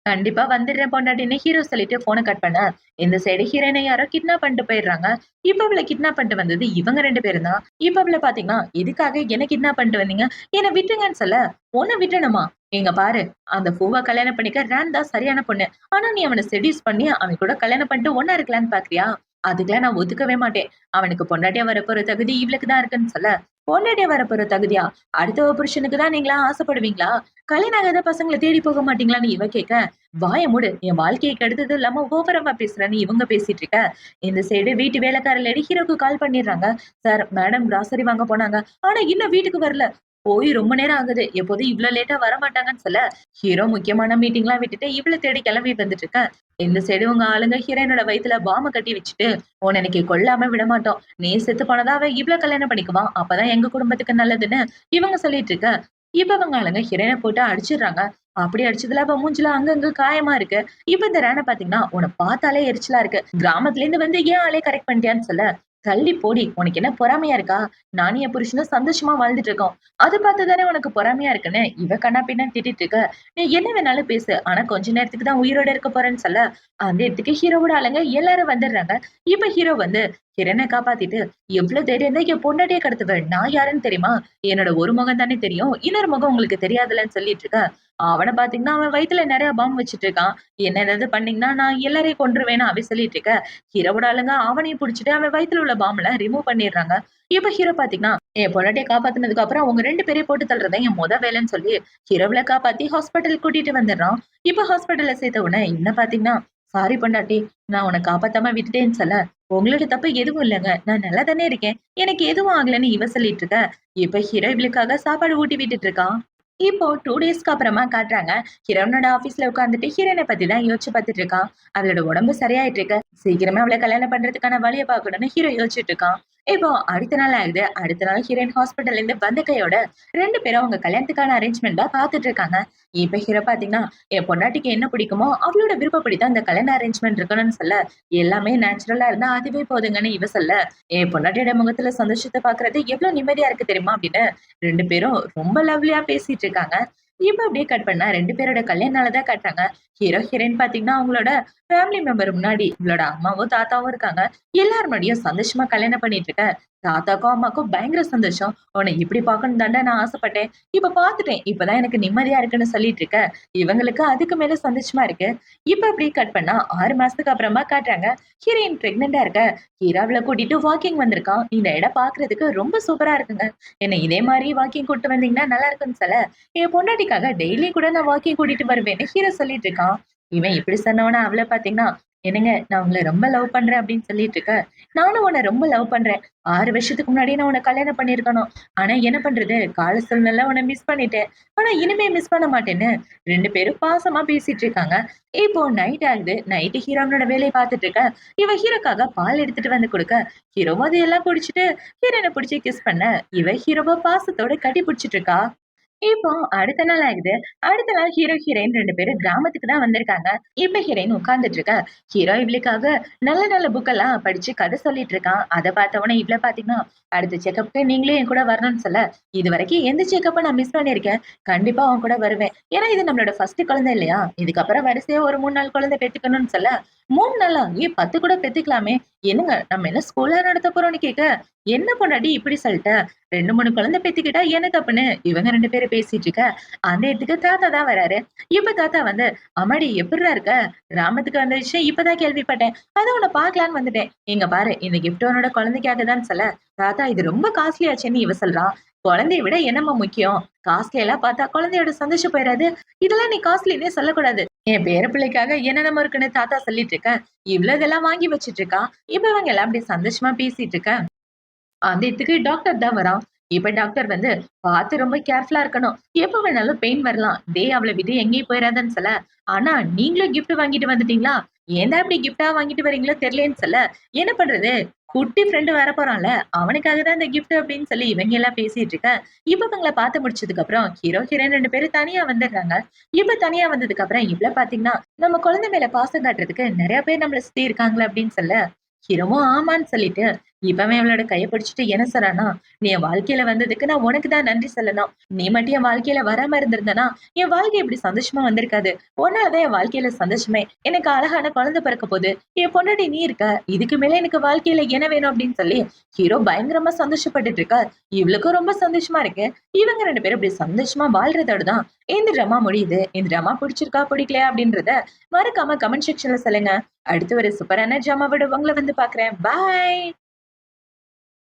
கண்டிப்பா வந்துடுறேன் பொண்டாட்டின்னு ஹீரோ சொல்லிட்டு போன கட் பண்ண, இந்த சைடு ஹீரோயின யாரோ கிட்னாப் பண்ணிட்டு போயிடுறாங்க. இப்ப அவள கிட்னாப் பண்ணிட்டு வந்தது இவங்க 2 பேரும் தான். இப்ப அவள பாத்தீங்கன்னா, "எதுக்காக என்ன கிட்னாப் பண்ணிட்டு வந்தீங்க? என்ன விட்டுருங்கன்னு" சொல்ல, "உன்ன விட்டணுமா? இங்க பாரு, அந்த பூவ கல்யாணம் பண்ணிக்க ரான் தான் சரியான பொண்ணு. ஆனா நீ அவன செட்யூஸ் பண்ணி அவன் கூட கல்யாணம் பண்ணிட்டு ஒண்ணா இருக்கலான்னு பாக்குறியா? அதுக்கெல்லாம் நான் ஒத்துக்கவே மாட்டேன். அவனுக்கு பொண்டாட்டியா வரப்போற தகுதி இவளுக்கு தான் இருக்குன்னு" சொல்ல, "பொண்டாட்டியா வரப்போற தகுதியா? அடுத்த புருஷனுக்கு தான் நீங்களா ஆசைப்படுவீங்களா? கல்யாணம் ஆகாத பசங்கள தேடி போக மாட்டீங்களான்னு" இவ கேட்க, "வாய மூடு. என் வாழ்க்கைய கெடுத்ததும் இல்லாம ஓவரமா பேசுறன்னு" இவங்க பேசிட்டு இருக்க. இந்த சைடு வீட்டு வேலைக்கார லேடி ஹீரோக்கு கால் பண்ணிடுறாங்க. "சார், மேடம் கிராசரி வாங்க போனாங்க. ஆனா இன்னும் வீட்டுக்கு வரல. போய் ரொம்ப நேரம் ஆகுது. எப்போதும் இவ்ளோ லேட்டா வரமாட்டாங்கன்னு" சொல்ல, ஹீரோ முக்கியமான மீட்டிங்லாம் விட்டுட்டு இவள தேடி கிளம்பி வந்துட்டு இருக்க. இந்த சைடு உங்க ஆளுங்க ஹீரோயினோட வயித்துல பாம்ப கட்டி வச்சுட்டு, "உன்ன இன்னைக்கு கொல்லாம விடமாட்டோம். நீ செத்து போனதா அவ இவ்ள கல்யாணம் பண்ணிக்குவான். அப்பதான் எங்க குடும்பத்துக்கு நல்லதுன்னு" இவங்க சொல்லிட்டு இருக்க. இப்ப அவங்க ஆளுங்க ஹீரோயின போட்டு அடிச்சிடுறாங்க. அப்படி அடிச்சதுல அவ மூஞ்சில அங்கங்க காயமா இருக்கு. இப்ப இந்த ராண பாத்தீங்கன்னா, "உன்ன பார்த்தாலே எரிச்சலா இருக்கு. கிராமத்துல இருந்து வந்து ஏன் ஆளே கரெக்ட் பண்ணிட்டியான்னு" சொல்ல, "தள்ளி போடி. உனக்கு என்ன பொறாமையா இருக்கா? நானும் என் புருஷனும் சந்தோஷமா வாழ்ந்துட்டு இருக்கோம். அத பார்த்து தானே உனக்கு பொறாமையா இருக்குன்னு" இவ கன்னா பின்னான்னு திட்டிட்டு இருக்க. "நீ என்ன வேணாலும் பேசு. ஆனா கொஞ்ச நேரத்துக்கு தான் உயிரோட இருக்க போறேன்னு" சொல்ல, அந்த இடத்துக்கு ஹீரோவோட ஆளுங்க எல்லாரும் வந்துடுறாங்க. இப்ப ஹீரோ வந்து, கிரணை காப்பாத்திட்டு, எவ்வளவு தைரியம் தான் என் பொண்டாட்டிய கடத்துவேன். நான் யாருன்னு தெரியுமா? என்னோட ஒரு முகம் தானே தெரியும். இன்னொரு முகம் உங்களுக்கு தெரியாதுல்லன்னு சொல்லிட்டு இருக்க. அவன பாத்தீங்கன்னா, அவன் வயித்துல நெறைய பாம்பு வச்சுட்டு இருக்கான். என்ன ஏதாவது பண்ணீங்கன்னா, நான் எல்லாரையும் கொன்றுவேன்னு அவன் சொல்லிட்டு இருக்க. ஹீரோவோட ஆளுங்க அவனையும் புடிச்சுட்டு அவன் வயித்துல உள்ள பாம்பெல்லாம் ரிமூவ் பண்ணிடுறாங்க. இப்ப ஹீரோ பாத்தீங்கன்னா, என் பொண்டாட்டிய காப்பாத்துனதுக்கு அப்புறம் அவங்க 2 பேரையும் போட்டு தள்ளுறது தான் என் வேலைன்னு சொல்லி, ஹீரோவ காப்பாத்தி ஹாஸ்பிட்டல் கூட்டிட்டு வந்துடுறான். இப்ப ஹாஸ்பிட்டல்ல சேர்த்த உடனே என்ன பாத்தீங்கன்னா, சாரி பொண்டாட்டி, நான் உன்ன காப்பாத்தாம விட்டுட்டேன்னு சொல்ல, உங்களோட தப்பு எதுவும் இல்லங்க. நான் நல்லா தானே இருக்கேன். எனக்கு எதுவும் ஆகலன்னு இவ சொல்லிட்டு இருக்க. இப்ப ஹீரோ இவளுக்காக சாப்பாடு ஊட்டி விட்டுட்டு இருக்கான். இப்போ 2 டேஸ்க்கு அப்புறமா காட்டுறாங்க. ஹீரோயினோட ஆபீஸ்ல உட்கார்ந்துட்டு ஹீரோயின பத்தி தான் யோசிச்சு பார்த்துட்டு இருக்கான். அவளோட உடம்பு சரியாயிட்டு இருக்கு. சீக்கிரமா அவள கல்யாணம் பண்றதுக்கான வழிய பார்க்கணும்னு ஹீரோ யோசிச்சுட்டு இருக்கான். இப்போ அடுத்த நாள் ஆகுது. அடுத்த நாள் ஹீரோயின் ஹாஸ்பிட்டல்ல இருந்து வந்த கையோட 2 பேரும் அவங்க கல்யாணத்துக்கான அரேஞ்ச்மெண்ட்டா பார்த்துட்டு இருக்காங்க. இப்ப ஹீரோ பாத்தீங்கன்னா, என் பொண்டாட்டிக்கு என்ன பிடிக்குமோ அவளோட விருப்பப்படி தான் இந்த கல்யாண அரேஞ்ச்மெண்ட் இருக்கணும்னு சொல்ல, எல்லாமே நேச்சுரலா இருந்தா அதுவே போதுங்கன்னு இவ சொல்ல, என் பொண்டாட்டியோட முகத்துல சந்தோஷத்த பாக்குறது எவ்வளவு நிம்மதியா இருக்கு தெரியுமா? அப்படின்னு 2 பேரும் ரொம்ப லவ்லியா பேசிட்டு இருக்காங்க. இப்ப அப்படியே கட் பண்ணா 2 பேரோட கல்யாண நாள தான் காட்டுறாங்க. ஹீரோ, ஹீரோயின் பாத்தீங்கன்னா அவங்களோட ஃபேமிலி மெம்பர் முன்னாடி இவளோட அம்மாவும், தாத்தாவும் இருக்காங்க. எல்லார் முன்னாடியும் சந்தோஷமா கல்யாணம் பண்ணிட்டு இருக்க. தாத்தாக்கும், அம்மாக்கும் பயங்கர சந்தோஷம். உன்னை இப்படி பார்க்கணும் தான்டா நான் ஆசைப்பட்டேன். இப்ப பார்த்துட்டேன். இப்பதான் எனக்கு நிம்மதியா இருக்குன்னு சொல்லிட்டு இருக்க. இவங்களுக்கு அதுக்கு மேல சந்தோஷமா இருக்கு. இப்ப அப்படியே கட் பண்ணா 6 மாசத்துக்கு அப்புறமா காட்டுறாங்க. ஹீரோயின் பிரெக்னென்ட்டா இருக்க. ஹீரோவ கூட்டிட்டு வாக்கிங் வந்திருக்கான். இந்த இடம் பாக்குறதுக்கு ரொம்ப சூப்பரா இருக்குங்க. என்ன இதே மாதிரி வாக்கிங் கூட்டு வந்தீங்கன்னா நல்லா இருக்குன்னு சொல்ல, என் பொண்டாட்டிக்காக டெய்லி கூட நான் வாக்கிங் கூட்டிட்டு வருவேன்னு ஹீரோ சொல்லிட்டு இருக்கான். இவன் இப்படி சொன்னவன அவள பாத்தீங்கன்னா, என்னங்க நான் உங்கள ரொம்ப லவ் பண்றேன் அப்படின்னு சொல்லிட்டு இருக்க. நானும் உன்ன ரொம்ப லவ் பண்றேன். 6 வருஷத்துக்கு முன்னாடியே நான் உன்ன கல்யாணம் பண்ணியிருக்கணும். ஆனா என்ன பண்றது? கால சூழ்நிலை உன்ன மிஸ் பண்ணிட்டேன். ஆனா இனிமே மிஸ் பண்ண மாட்டேன்னு 2 பேரும் பாசமா பேசிட்டு இருக்காங்க. இப்போ நைட் ஆகுது. நைட்டு ஹீரோனோட வேலைய பார்த்துட்டு இருக்க. இவ ஹீரோக்காக பால் எடுத்துட்டு வந்து குடுக்க, ஹீரோவும் அதையெல்லாம் குடிச்சிட்டு ஹீரோயின புடிச்சு கிஸ் பண்ண, இவ ஹீரோவ பாசத்தோட கட்டி புடிச்சிட்டு இருக்கா. இப்போ அடுத்த நாள் ஆகுது. அடுத்த நாள் ஹீரோ, ஹீரோயின் 2 பேரும் கிராமத்துக்கு தான் வந்திருக்காங்க. இப்ப ஹீரோயின் உட்கார்ந்துட்டு இருக்கா. ஹீரோ இவளுக்காக நல்ல நல்ல புக் எல்லாம் படிச்சு கதை சொல்லிட்டு இருக்கான். அத பார்த்த உடனே இவள பாத்தீங்கன்னா, அடுத்த செக்கப்க்கு நீங்களே என் கூட வரணும்னு சொல்ல, இதுவரைக்கும் எந்த செக்கப்ப நான் மிஸ் பண்ணியிருக்கேன். கண்டிப்பா உன் கூட வருவேன். ஏன்னா இது நம்மளோட ஃபர்ஸ்ட் குழந்தை இல்லையா? இதுக்கப்புறம் வரிசையா ஒரு 3 நாள் குழந்தை பெத்துக்கணும்னு சொல்ல, 3 நாளா? ஏன் 10 கூட பெத்துக்கலாமே. என்னங்க நம்ம என்ன ஸ்கூலா நடத்த போறோம்னு கேட்க, என்ன பொண்டாட்டி இப்படி சொல்லிட்ட? 2, 3 குழந்தை பெத்துக்கிட்டா என்ன தப்புன்னு இவங்க 2 பேரும் பேசிட்டு இருக்க. அந்த இடத்துக்கு தாத்தா தான் வராரு. இப்ப தாத்தா வந்து, அம்மாடி எப்புட்றா இருக்க? கிராமத்துக்கு வந்த விஷயம் இப்பதான் கேள்விப்பட்டேன். அதான் உன்னை பார்க்கலான்னு வந்துட்டேன். இங்க பாரு இந்த கிஃப்ட் உன்னோட குழந்தைக்காக தான் சொல்ல, தாத்தா இது ரொம்ப காஸ்ட்லி ஆச்சுன்னு இவ சொல்றான். குழந்தைய விட என்னம்மா முக்கியம்? காஸ்ட்லி எல்லாம் பார்த்தா குழந்தையோட சந்தோஷம் போயிடாது. இதெல்லாம் நீ காஸ்ட்லின்னே சொல்லக்கூடாது. என் பேர பிள்ளைக்காக என்னென்னமோ இருக்குன்னு தாத்தா சொல்லிட்டு இருக்க. இவ்ளோ இதெல்லாம் வாங்கி வச்சிட்டு இருக்கா. இப்ப இவங்க எல்லாம் அப்படி சந்தோஷமா பேசிட்டு இருக்க. அந்த இதுக்கு டாக்டர் தான் வரான். இப்ப டாக்டர் வந்து, பார்த்து ரொம்ப கேர்ஃபுல்லா இருக்கணும். எப்ப வேணாலும் பெயின் வரலாம். டேய் அவள விட்டு எங்கேயும் போயிறாதன்னு சொல்ல, ஆனா நீங்களும் கிஃப்ட் வாங்கிட்டு வந்துட்டீங்களா? ஏன்டா இப்படி கிஃப்ட்டா வாங்கிட்டு வரீங்களோ தெரியலன்னு சொல்ல, என்ன பண்றது? குட்டி ஃப்ரெண்ட் வரப்போறான்ல, அவனுக்காக தான் இந்த கிஃப்ட் அப்படின்னு சொல்லி இவங்க எல்லாம் பேசிட்டு இருக்க. இப்ப இவங்கள பார்த்து முடிச்சதுக்கு அப்புறம் ஹீரோ, ஹீரோயின் 2 பேரும் தனியா வந்துடுறாங்க. இப்ப தனியா வந்ததுக்கு அப்புறம் இவ்ள பாத்தீங்கன்னா, நம்ம குழந்தை மேல பாசம் காட்டுறதுக்கு நெறைய பேர் நம்மள சுத்தி இருக்காங்களே அப்படின்னு சொல்ல, ஹீரோவும் ஆமான்னு சொல்லிட்டு, இப்பவே அவளோட கைய பிடிச்சுட்டு என்ன சொல்றான்னா, "நீ என் வாழ்க்கையில வந்ததுக்கு நான் உனக்கு தான் நன்றி சொல்லணும். நீ மட்டும் என் வாழ்க்கையில வராம இருந்திருந்தனா, என் வாழ்க்கை இப்படி சந்தோஷமா வந்திருக்காது. உன்னால தான் என் வாழ்க்கையில சந்தோஷமே. எனக்கு அழகான குழந்தை பிறக்க போது. என் பொண்டாட்டி நீ இருக்க. இதுக்கு மேல எனக்கு வாழ்க்கையில என்ன வேணும்?" அப்படின்னு சொல்லி ஹீரோ பயங்கரமா சந்தோஷப்பட்டுட்டு இருக்கார். இவளுக்கும் ரொம்ப சந்தோஷமா இருக்கு. இவங்க 2 பேரும் இப்படி சந்தோஷமா வாழ்றதோட தான் இந்த ட்ராமா முடியுது. இந்த ட்ராமா பிடிச்சிருக்கா, பிடிக்கலையா அப்படின்றத மறக்காம கமெண்ட் செக்ஷன்ல சொல்லுங்க. அடுத்து ஒரு சூப்பரான ட்ராமாவோட உங்கள வந்து பார்க்குறேன். பாய்.